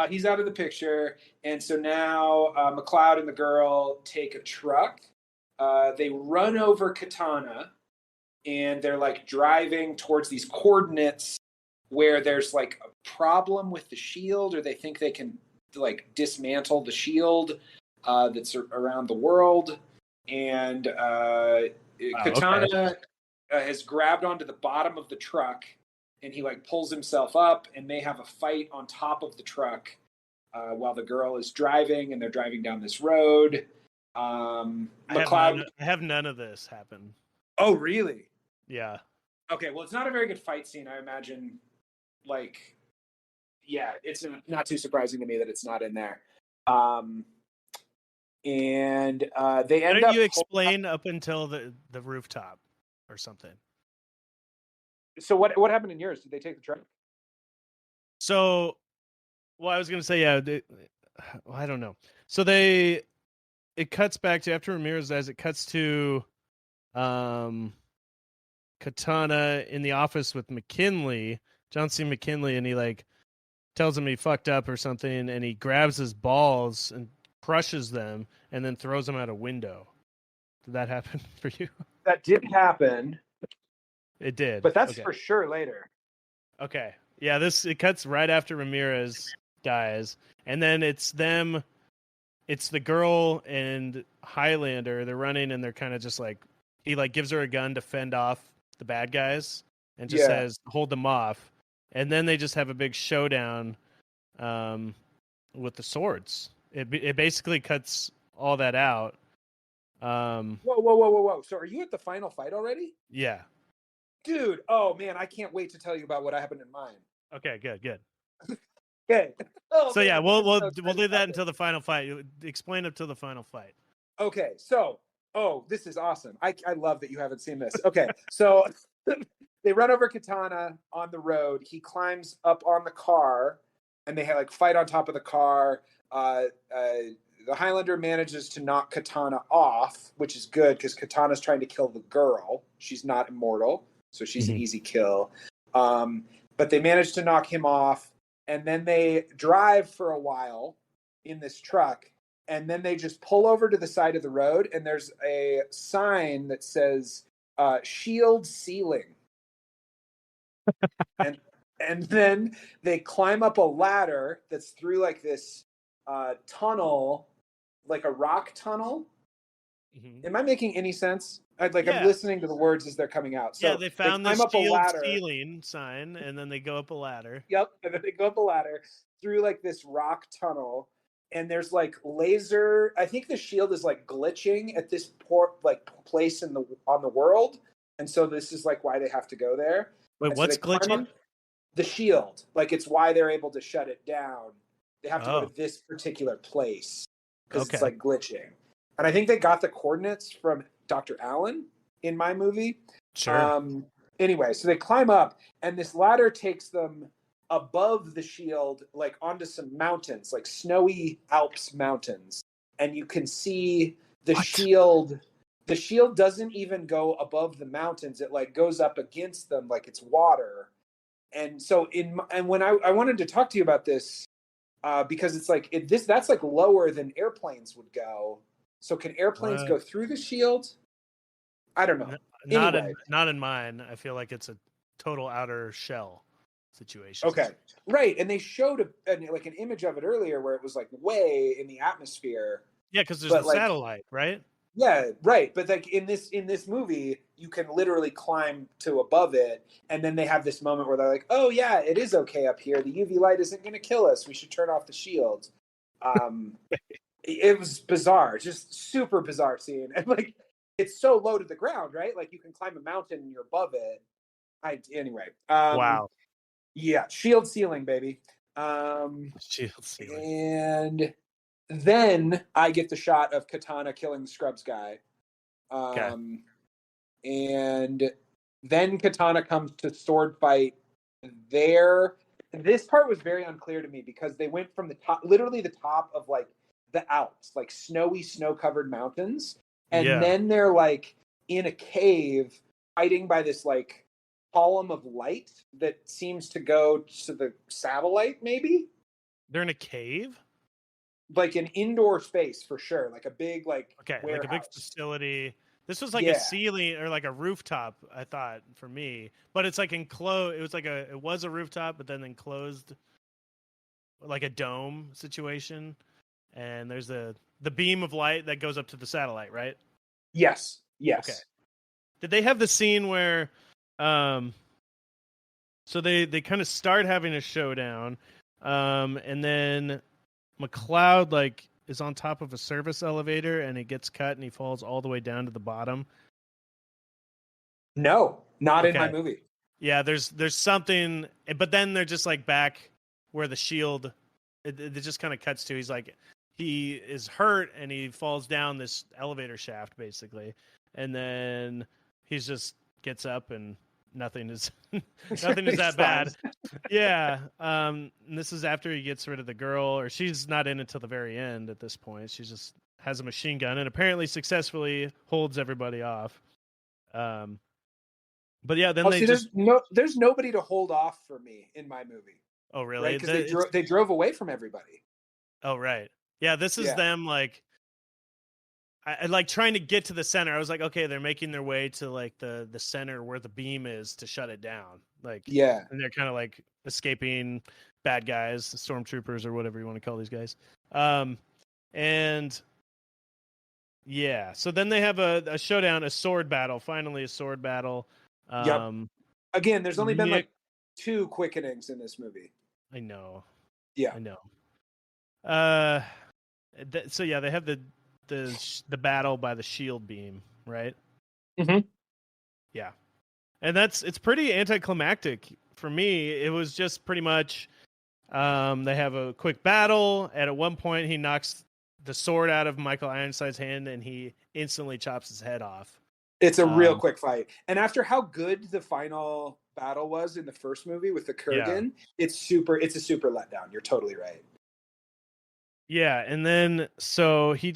He's out of the picture, and so now McLeod and the girl take a truck. They run over Katana, and they're like driving towards these coordinates where there's like a problem with the shield, or they think they can like dismantle the shield that's around the world. And Katana has grabbed onto the bottom of the truck, and he like pulls himself up, and they have a fight on top of the truck while the girl is driving, and they're driving down this road. McLeod, I have none of this happen. Oh, really? Yeah. Okay, well, it's not a very good fight scene, I imagine. Like, yeah, it's not too surprising to me that it's not in there. And they end up. Why don't you explain up until the rooftop or something? So what happened in yours? Did they take the truck? So, well, I was going to say, I don't know. So it cuts back to after Ramirez dies. It cuts to Katana in the office with McKinley, John C. McKinley, and he like tells him he fucked up or something, and he grabs his balls and crushes them and then throws them out a window. Did that happen for you? That did happen. It did. But that's for sure later. Okay. Yeah, it cuts right after Ramirez dies. And then it's them, it's the girl and Highlander. They're running and they're kind of just like, he like gives her a gun to fend off the bad guys and just says, hold them off. And then they just have a big showdown with the swords. It basically cuts all that out. Whoa. So are you at the final fight already? Yeah. Dude, oh man, I can't wait to tell you about what happened in mine. Okay, good. Okay. So yeah, we'll do that until the final fight. Explain up till the final fight. Okay, so this is awesome. I love that you haven't seen this. Okay, so they run over Katana on the road. He climbs up on the car, and they like fight on top of the car. The Highlander manages to knock Katana off, which is good because Katana's trying to kill the girl. She's not immortal, so she's an easy kill. But they manage to knock him off, and then they drive for a while in this truck, and then they just pull over to the side of the road, and there's a sign that says shield ceiling. and then they climb up a ladder that's through like this tunnel, like a rock tunnel. Am I making any sense? I'm listening to the words as they're coming out. So they found the shield ceiling sign, and then they go up a ladder. Yep, and then they go up a ladder through like this rock tunnel, and there's like laser. I think the shield is like glitching at this place on the world, and so this is like why they have to go there. Wait, what's glitching? The shield, like it's why they're able to shut it down. They have to go to this particular place because it's like glitching. And I think they got the coordinates from Dr. Allen in my movie. Sure. Anyway, so they climb up, and this ladder takes them above the shield, like onto some mountains, like snowy Alps mountains. And you can see the shield. The shield doesn't even go above the mountains. It like goes up against them like it's water. And so when I wanted to talk to you about this, because it's like that's like lower than airplanes would go. So can airplanes go through the shield? I don't know. Not in mine. I feel like it's a total outer shell situation. Okay, right. And they showed an image of it earlier where it was like way in the atmosphere. Yeah, because there's a satellite, right? Yeah, right. But like in this movie, you can literally climb to above it, and then they have this moment where they're like, "Oh yeah, it is okay up here. The UV light isn't going to kill us. We should turn off the shield." It was bizarre, just super bizarre scene, and like it's so low to the ground, right? Like you can climb a mountain and you're above it. Anyway. Wow. Yeah, shield ceiling, baby. Shield ceiling. And then I get the shot of Katana killing the Scrubs guy. And then Katana comes to sword fight there. This part was very unclear to me because they went from the top, literally the top of like the Alps, like snowy, snow-covered mountains. And then they're like in a cave fighting by this like column of light that seems to go to the satellite, maybe? They're in a cave? Like an indoor space for sure. Like a big warehouse. Like a big facility. This was like a ceiling or like a rooftop, I thought, for me. But it's like enclosed. It was a rooftop, but then enclosed like a dome situation. And there's the beam of light that goes up to the satellite, right? Yes. Okay. Did they have the scene where so they kind of start having a showdown, and then McLeod like is on top of a service elevator and it gets cut and he falls all the way down to the bottom? No, not in my movie. Yeah, there's something, but then they're just like back where the shield. It just kind of cuts to. He's like, he is hurt and he falls down this elevator shaft basically, and then he's just gets up and nothing is that bad. Yeah. And this is after he gets rid of the girl, or she's not in until the very end at this point. She just has a machine gun and apparently successfully holds everybody off. But yeah, then there's nobody to hold off for me in my movie. Oh, really? Right? Because they drove away from everybody. Oh, right. Yeah, this is them like I like trying to get to the center. I was like, okay, they're making their way to like the center where the beam is to shut it down. Like, yeah, and they're kind of like escaping bad guys, stormtroopers or whatever you want to call these guys. And yeah, so then they have a showdown, a sword battle. Finally, a sword battle. Yep. Again, there's only been like 2 quickenings in this movie. I know. Yeah, I know. So yeah, they have the battle by the shield beam, right? Mm-hmm. Yeah, and it's pretty anticlimactic for me. It was just pretty much they have a quick battle, and at one point he knocks the sword out of Michael Ironside's hand, and he instantly chops his head off. It's a real quick fight. And after how good the final battle was in the first movie with the Kurgan, it's a super letdown. You're totally right. Yeah, and then so he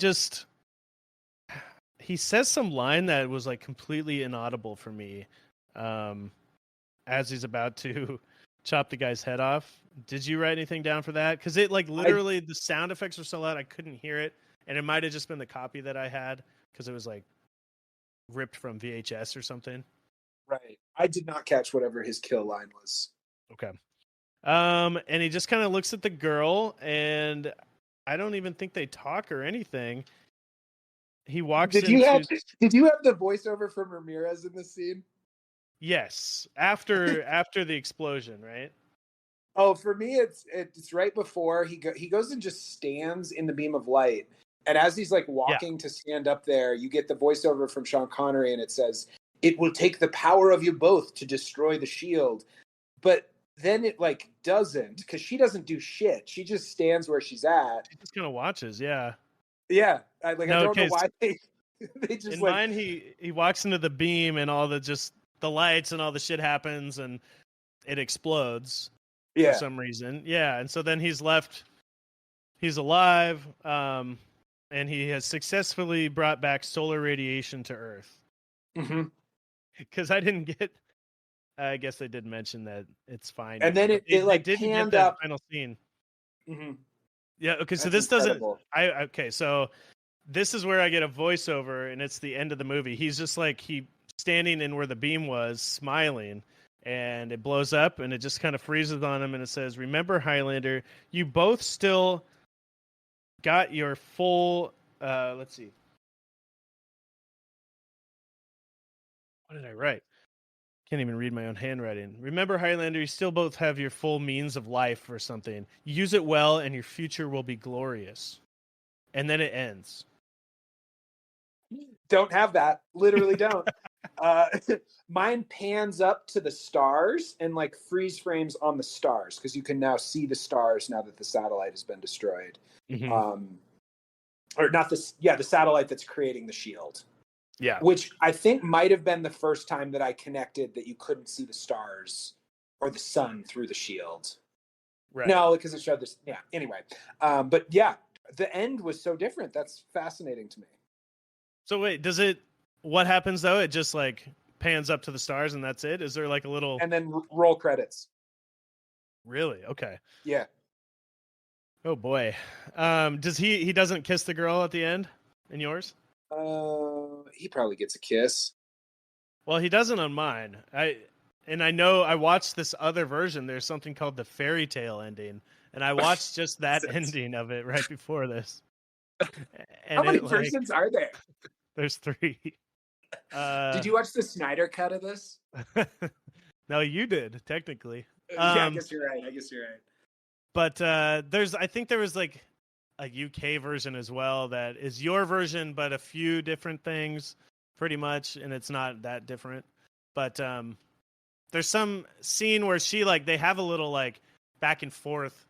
says some line that was like completely inaudible for me, as he's about to chop the guy's head off. Did you write anything down for that? Because it like literally the sound effects were so loud I couldn't hear it, and it might have just been the copy that I had because it was like ripped from VHS or something. Right. I did not catch whatever his kill line was. Okay. And he just kind of looks at the girl, and I don't even think they talk or anything. He walks Did you have the voiceover from Ramirez in this scene? Yes, after the explosion, right? Oh, for me, it's right before he goes and just stands in the beam of light, and as he's like walking to stand up there, you get the voiceover from Sean Connery, and it says, "It will take the power of you both to destroy the shield," but then it like doesn't, because she doesn't do shit. She just stands where she's at. She just kind of watches, yeah. Yeah, I don't know why they just in mine he walks into the beam and all the lights and all the shit happens and it explodes for some reason. Yeah, and so then he's alive, and he has successfully brought back solar radiation to Earth. Mm-hmm. Because I guess they did mention that it's fine. And then it like didn't get that final scene. Mm-hmm. Yeah, okay, so this incredible. So this is where I get a voiceover, and it's the end of the movie. He's just like standing in where the beam was, smiling, and it blows up, and it just kind of freezes on him, and it says, "Remember, Highlander, you both still got your full." Let's see. What did I write? Can't even read my own handwriting. Remember, Highlander, you still both have your full means of life or something. Use it well, and your future will be glorious. And then it ends. Don't have that. Literally don't. Mine pans up to the stars and like freeze frames on the stars, because you can now see the stars now that the satellite has been destroyed. Mm-hmm. Or not the satellite that's creating the shield. Yeah. Which I think might have been the first time that I connected that you couldn't see the stars or the sun through the shield. Right. No, because it showed this. Yeah. Anyway. But yeah, the end was so different. That's fascinating to me. So wait, what happens though? It just like pans up to the stars and that's it? Is there like a little... And then roll credits. Really? Okay. Yeah. Oh boy. Does he doesn't kiss the girl at the end in yours? He probably gets a kiss. Well, he doesn't on mine. I know I watched this other version. There's something called the fairy tale ending, and I watched just that ending of it right before this. And how many versions are there? There's 3. Did you watch the Snyder cut of this? No, you did, technically. Yeah, I guess you're right. But I think there was like a UK version as well that is your version, but a few different things, pretty much, and it's not that different. But there's some scene where they have a little like back and forth,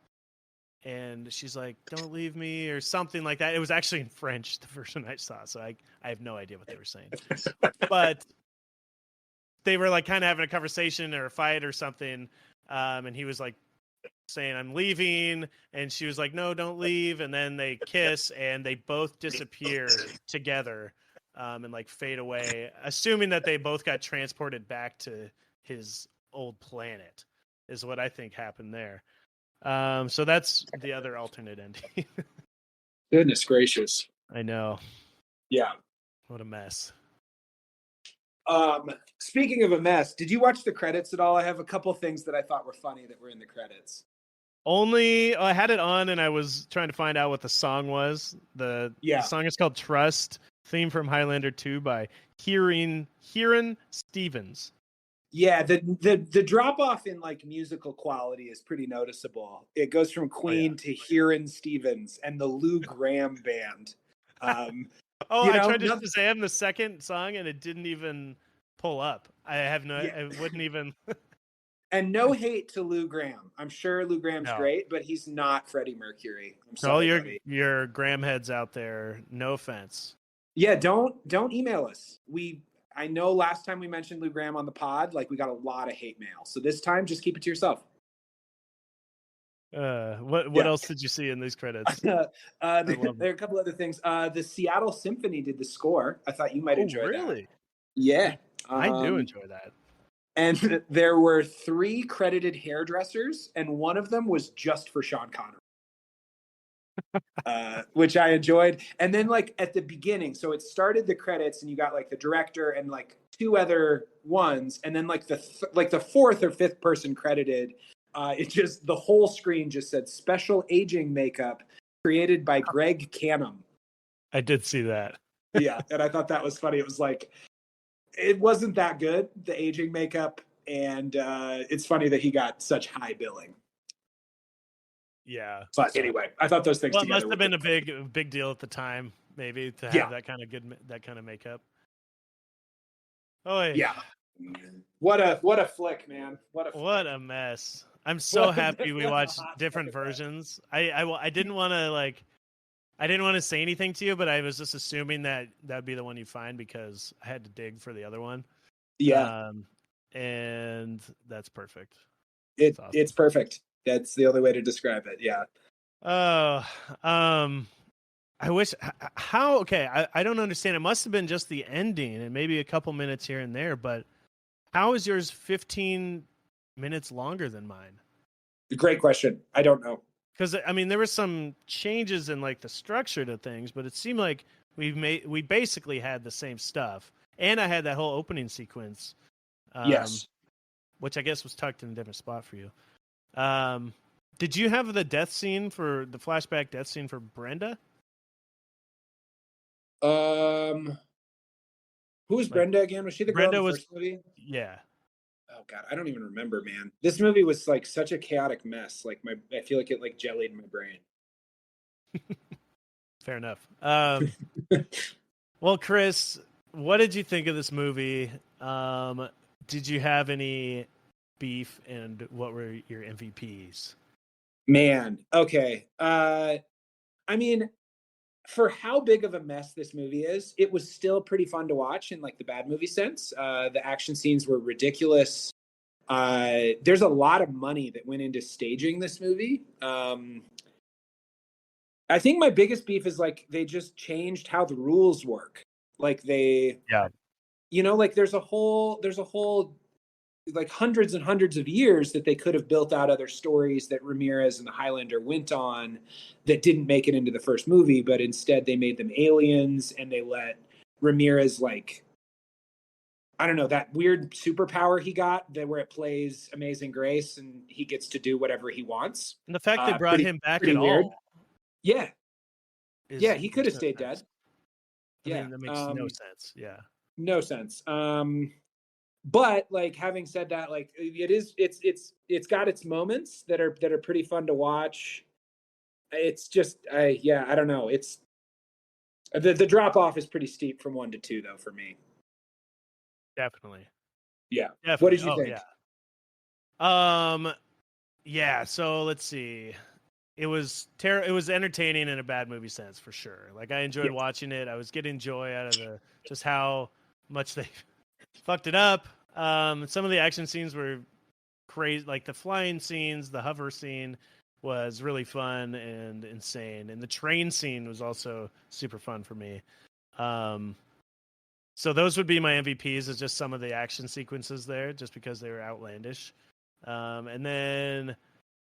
and she's like, "Don't leave me" or something like that. It was actually in French, the version I saw, so I have no idea what they were saying. But they were like kind of having a conversation or a fight or something, and he was like saying, "I'm leaving," and she was like, "No, don't leave." And then they kiss, and they both disappear together, and like fade away, assuming that they both got transported back to his old planet, is what I think happened there. So that's the other alternate ending. Goodness gracious. I know. Yeah. What a mess. Speaking of a mess, did you watch the credits at all? I have a couple things that I thought were funny that were in the credits. I had it on and I was trying to find out what the song was. The song is called Trust, theme from Highlander 2 by Kieran Stevens. Yeah, the drop off in like musical quality is pretty noticeable. It goes from Queen to Kieran Stevens and the Lou Gramm Band. I tried to Shazam the second song and it didn't even pull up. I wouldn't even. And no hate to Lou Graham. I'm sure Lou Graham's No. great, but he's not Freddie Mercury. I'm To all sorry, buddy. your Graham heads out there, no offense. Yeah, don't email us. I know last time we mentioned Lou Graham on the pod, like we got a lot of hate mail. So this time, just keep it to yourself. What else did you see in these credits? There are a couple other things. The Seattle Symphony did the score. I thought you might enjoy really? that. Yeah, I do enjoy that. And there were 3 credited hairdressers, and one of them was just for Sean Connery. Which I enjoyed. And then like at the beginning, so it started the credits and you got like the director and like 2 other ones, and then like the 4th or 5th person credited, it just, the whole screen just said special aging makeup created by Greg Canham. I did see that. Yeah, and I thought that was funny. It was like, it wasn't that good, the aging makeup, and it's funny that he got such high billing. Yeah, but anyway, I thought those things. Well, it must have been a big deal at the time, maybe, to have that kind of makeup. Oh yeah, what a flick, man! What a mess! I'm so happy we watched different versions. I didn't want to say anything to you, but I was just assuming that that'd be the one you find because I had to dig for the other one. Yeah, and that's perfect. Awesome. It's perfect. That's the only way to describe it. Yeah. I wish I don't understand. It must have been just the ending and maybe a couple minutes here and there, but how is yours 15 minutes longer than mine? Great question. I don't know. Because I mean, there were some changes in like the structure to things, but it seemed like we basically had the same stuff, and I had that whole opening sequence. Yes. Which I guess was tucked in a different spot for you. Did you have the flashback death scene for Brenda? Who's Brenda again? Was she the girl in the first movie? Yeah. Oh God, I don't even remember, man. This movie was like such a chaotic mess. Like I feel like it like jellied my brain. Fair enough. Well, Chris, what did you think of this movie? Did you have any beef, and what were your MVPs? Man, okay. I mean, for how big of a mess this movie is, it was still pretty fun to watch in like the bad movie sense. The action scenes were ridiculous. There's a lot of money that went into staging this movie. I think my biggest beef is like they just changed how the rules work. Like like there's a whole like hundreds and hundreds of years that they could have built out other stories that Ramirez and the Highlander went on that didn't make it into the first movie, but instead they made them aliens, and they let Ramirez, like, I don't know, that weird superpower he got where it plays Amazing Grace and he gets to do whatever he wants. And the fact they brought him back at weird. all. Yeah. Yeah, he could have stayed dead. I mean, that makes no sense. Yeah. No sense. But like, having said that, like it's got its moments that are pretty fun to watch. It's just I don't know. It's the drop off is pretty steep from 1 to 2 though for me. Definitely. Yeah. Definitely. What did you think? Yeah. So let's see. It was it was entertaining in a bad movie sense for sure. Like I enjoyed watching it. I was getting joy out of just how much they fucked it up. Some of the action scenes were crazy, like the flying scenes, the hover scene was really fun and insane, and the train scene was also super fun for me. So those would be my MVPs, is just some of the action sequences there, just because they were outlandish. And then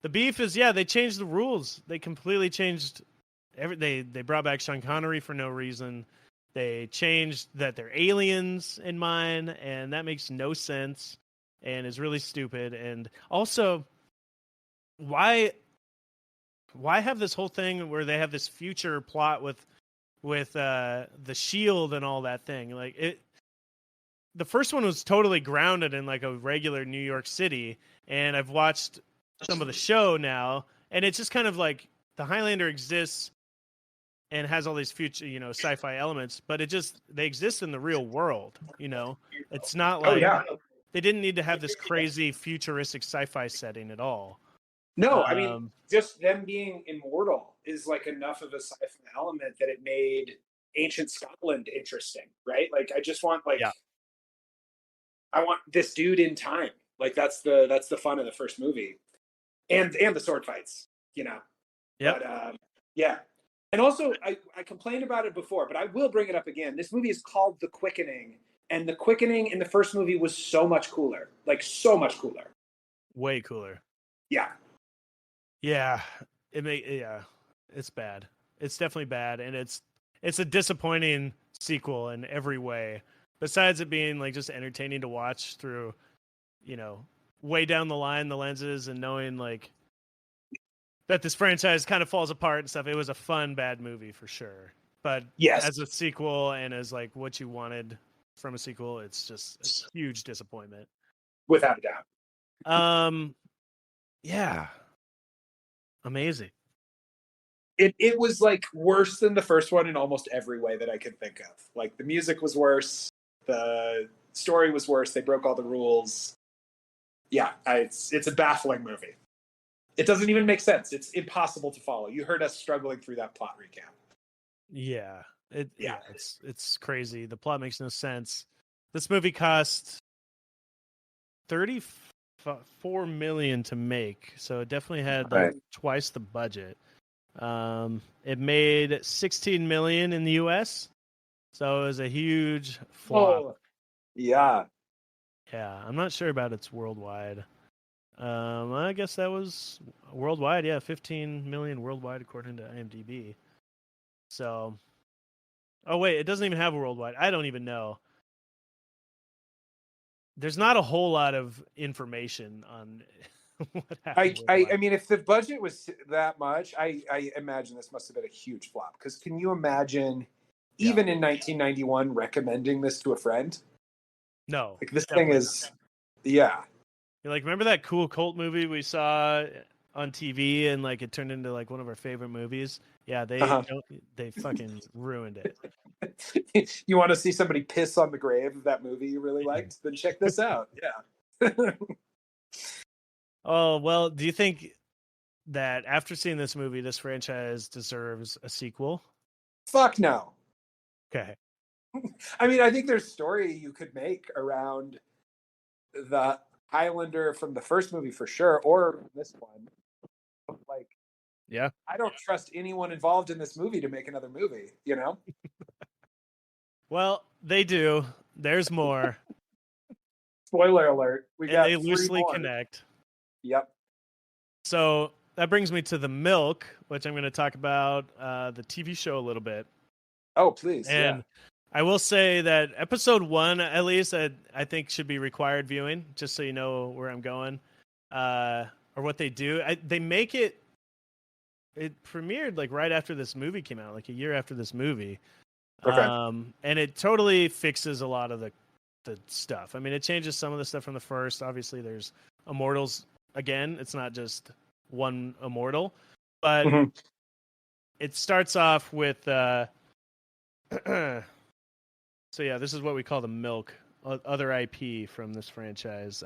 the beef is, they changed the rules. They completely changed they brought back Sean Connery for no reason. They changed that they're aliens in mine, and that makes no sense and is really stupid. And also, why have this whole thing where they have this future plot with the shield and all that thing? Like it, the first one was totally grounded in like a regular New York City, and I've watched some of the show now, and it's just kind of like the Highlander exists and has all these future, sci-fi elements, but they exist in the real world. It's not like they didn't need to have this crazy futuristic sci-fi setting at all. No, I mean, just them being immortal is like enough of a sci-fi element that it made ancient Scotland interesting, right? Like, I just want Yeah. I want this dude in time. Like, that's the fun of the first movie, and the sword fights, you know. Yep. But yeah, and also I complained about it before, but I will bring it up again. This movie is called The Quickening, and The Quickening in the first movie was so much cooler, like so much cooler. Way cooler. Yeah. Yeah. It's bad. It's definitely bad, and it's a disappointing sequel in every way. Besides it being like just entertaining to watch through, you know, way down the line the lenses and knowing like that this franchise kind of falls apart and stuff. It was a fun bad movie for sure. But Yes. as a sequel and as like what you wanted from a sequel, it's just a huge disappointment. Without a doubt. Yeah. Amazing. It was like worse than the first one in almost every way that I could think of. Like, the music was worse, the story was worse, they broke all the rules. Yeah, it's a baffling movie. It doesn't even make sense. It's impossible to follow. You heard us struggling through that plot recap. Yeah. It's crazy. The plot makes no sense. This movie cost $34 million to make, so it definitely had like twice the budget. It made $16 million in the US, so it was a huge flop. Oh, yeah. Yeah, I'm not sure about its worldwide. I guess that was worldwide. Yeah, 15 million worldwide according to IMDb. So, oh wait, it doesn't even have a worldwide. I don't even know. There's not a whole lot of information on what happened. I mean, if the budget was that much, I imagine this must have been a huge flop. Because can you imagine, even in 1991, recommending this to a friend? No. Like, this thing is, yeah. You're like, remember that cool cult movie we saw on TV and like it turned into like one of our favorite movies? Yeah, they fucking ruined it. You want to see somebody piss on the grave of that movie you really liked? Then check this out. Yeah. Oh, well, do you think that after seeing this movie, this franchise deserves a sequel? Fuck no. Okay. I mean, I think there's story you could make around the Highlander from the first movie for sure, or this one. Like, yeah, I don't trust anyone involved in this movie to make another movie, you know? Well, they do. There's more. Spoiler alert. They loosely connect. Yep. So that brings me to The Milk, which I'm going to talk about the TV show a little bit. Oh, please. And I will say that episode 1, at least, I think should be required viewing, just so you know where I'm going, or what they do. They make it. It premiered like right after this movie came out, like a year after this movie. Okay. And it totally fixes a lot of the stuff. I mean, it changes some of the stuff from the first. Obviously, there's immortals again. It's not just one immortal, but it starts off with. So yeah, this is what we call The Milk, other IP from this franchise.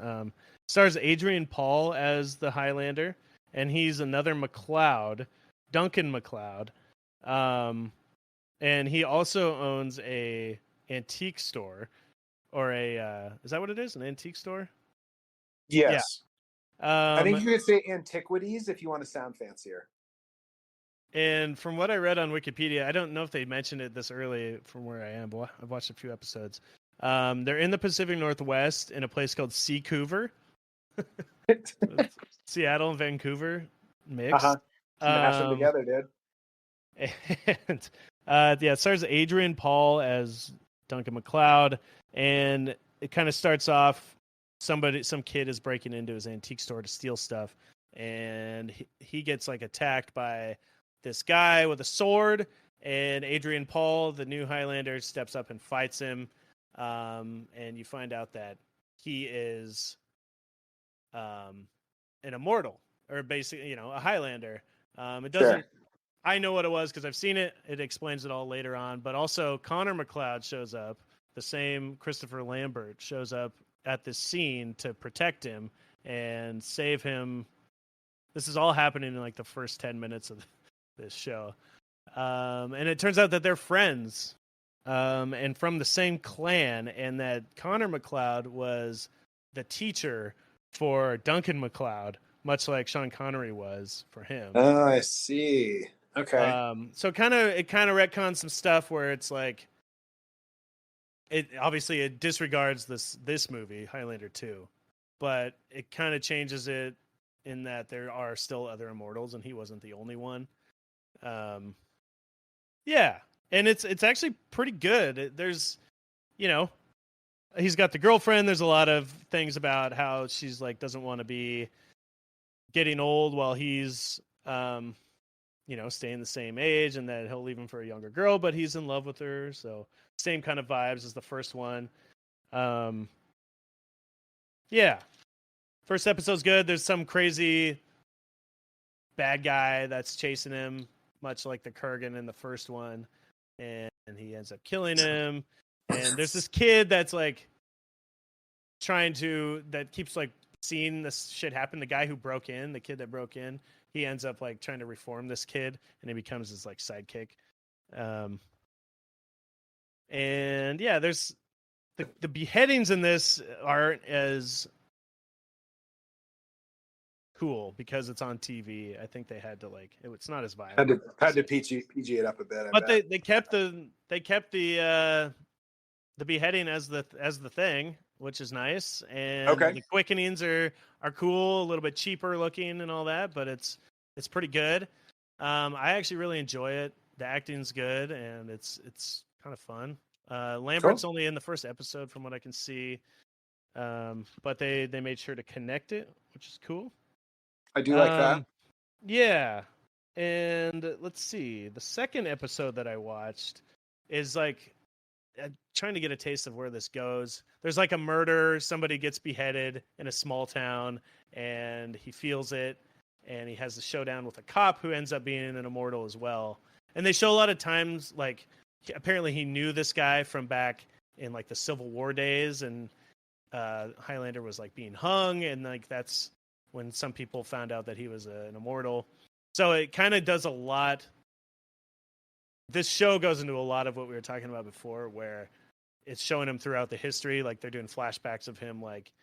Stars Adrian Paul as the Highlander, and he's another MacLeod, Duncan MacLeod. And he also owns a antique store, or is that what it is? An antique store? Yes. Yeah. I think you could say antiquities if you want to sound fancier. And from what I read on Wikipedia, I don't know if they mentioned it this early from where I am, but I've watched a few episodes. They're in the Pacific Northwest in a place called Seacouver. Seattle and Vancouver mixed. Smash them together, dude. And it stars Adrian Paul as Duncan MacLeod, and it kind of starts off some kid is breaking into his antique store to steal stuff, and he gets like attacked by this guy with a sword, and Adrian Paul, the new Highlander, steps up and fights him, and you find out that he is an immortal, or basically, a Highlander. It doesn't. Sure. I know what it was because I've seen it. It explains it all later on. But also, Connor MacLeod shows up. The same Christopher Lambert shows up at this scene to protect him and save him. This is all happening in like the first 10 minutes of this show. And it turns out that they're friends and from the same clan, and that Connor McLeod was the teacher for Duncan McLeod, much like Sean Connery was for him. Oh, I see. Okay. So it kind of retcons some stuff where it's like, it obviously disregards this movie Highlander 2, but it kind of changes it in that there are still other immortals and he wasn't the only one. Yeah, and it's actually pretty good. There's, he's got the girlfriend. There's a lot of things about how she's like doesn't want to be getting old while he's staying the same age, and that he'll leave him for a younger girl, but he's in love with her. So same kind of vibes as the first one. Yeah. First episode's good. There's some crazy bad guy that's chasing him, much like the Kurgan in the first one, and he ends up killing him. And there's this kid that's like that keeps like seeing this shit happen. The guy who broke in, the kid that broke in, he ends up like trying to reform this kid, and he becomes his like sidekick. And yeah, there's the beheadings in this aren't as cool because it's on TV. I think they had to it's not as violent. Had to PG it up a bit. But they kept the beheading as the thing, which is nice. And the quickenings are cool, a little bit cheaper looking and all that, but it's pretty good. I actually really enjoy it. The acting's good, and it's kind of fun. Lambert's only in the first episode from what I can see, but they made sure to connect it, which is cool. I do like that. Yeah. And let's see. The second episode that I watched is like trying to get a taste of where this goes. There's like a murder. Somebody gets beheaded in a small town, and he feels it, and he has a showdown with a cop who ends up being an immortal as well. And they show a lot of times, like, apparently he knew this guy from back in like the Civil War days, and Highlander was like being hung, and like that's when some people found out that he was an immortal. So it kind of does a lot. This show goes into a lot of what we were talking about before, where it's showing him throughout the history. Like they're doing flashbacks of him like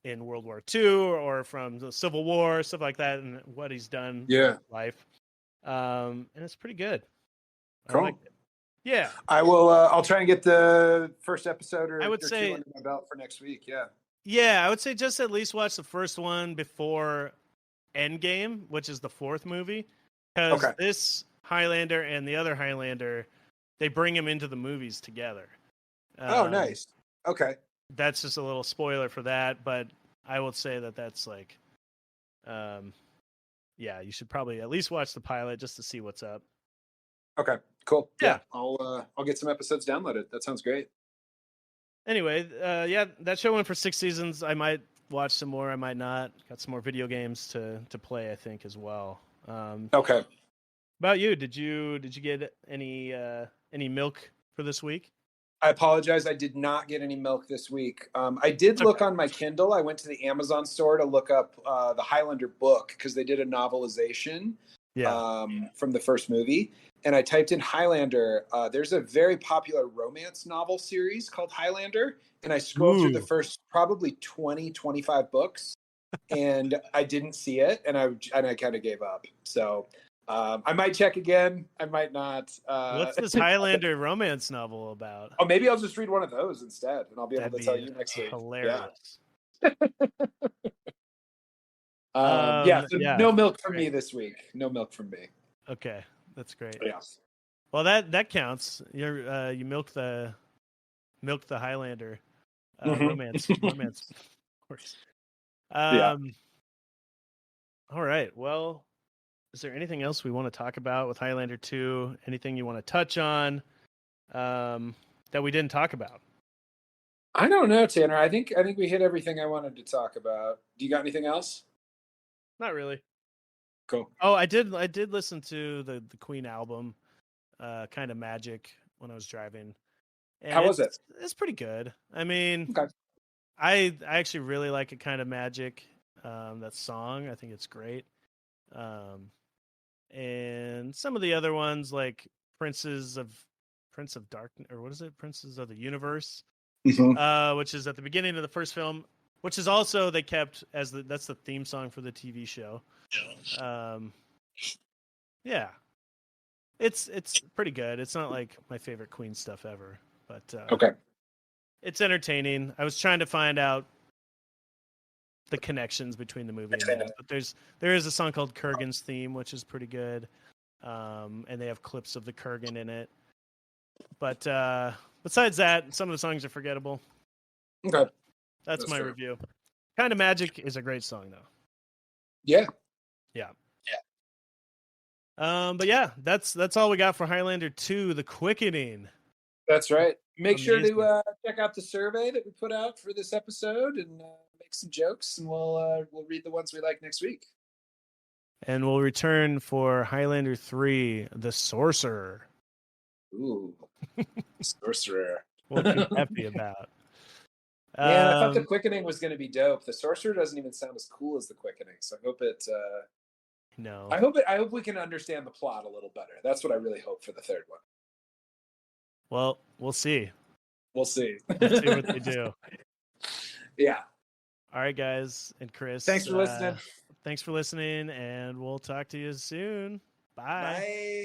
in World War II or from the Civil War, stuff like that, and what he's done in his life. And it's pretty good. Cool. I like it. Yeah. I will. I'll try and get the first episode or I would or say, two under my belt for next week. Yeah. Yeah, I would say just at least watch the first one before Endgame, which is the fourth movie, because this Highlander and the other Highlander, they bring him into the movies together. Oh, nice. Okay. That's just a little spoiler for that, but I will say that that's like, yeah, you should probably at least watch the pilot just to see what's up. Okay, cool. Yeah. I'll get some episodes downloaded. That sounds great. Anyway, yeah, that show went for 6 seasons. I might watch some more. I might not. Got some more video games to play, I think, as well. Okay. About you, did you get any milk for this week? I apologize. I did not get any milk this week. I did look on my Kindle. I went to the Amazon store to look up the Highlander book because they did a novelization from the first movie. And I typed in Highlander. There's a very popular romance novel series called Highlander. And I scrolled through the first probably 20, 25 books. And I didn't see it. And I kind of gave up. So I might check again. I might not. What's this Highlander romance novel about? Oh, maybe I'll just read one of those instead. And I'll be able to tell you next week. Hilarious. Yeah. No milk from me this week. No milk from me. Okay. That's great. Yeah. Well, that counts. You milked the Highlander romance. Of course. Yeah. All right. Well, is there anything else we want to talk about with Highlander 2? Anything you want to touch on that we didn't talk about? I don't know, Tanner. I think we hit everything I wanted to talk about. Do you got anything else? Not really. Cool. Oh, I did listen to the Queen album, Kind of Magic, when I was driving. And how was it? It's pretty good. I mean, I actually really like It Kind of Magic. That song, I think it's great. And some of the other ones like Prince of Darkness, or what is it? Princes of the Universe, which is at the beginning of the first film, which is also they kept as that's the theme song for the TV show. Yeah, it's pretty good. It's not like my favorite Queen stuff ever, but Okay. it's entertaining. I was trying to find out the connections between the movie and that, but there is a song called Kurgan's Theme, which is pretty good, and they have clips of the Kurgan in it. But besides that, some of the songs are forgettable. Okay. That's my review. Kind of Magic is a great song, though. Yeah. Yeah. But yeah, that's all we got for Highlander 2, The Quickening. That's right. Make Amazing. sure to check out the survey that we put out for this episode and make some jokes, and we'll read the ones we like next week. And we'll return for Highlander 3, The Sorcerer. Ooh, Sorcerer. What could that be about? Man, I thought The Quickening was going to be dope. The Sorcerer doesn't even sound as cool as The Quickening, so I hope it. No. I hope we can understand the plot a little better. That's what I really hope for the third one. Well, we'll see. We'll see. We'll see what they do. Yeah. All right, guys, and Chris. Thanks for listening. Thanks for listening, and we'll talk to you soon. Bye. Bye.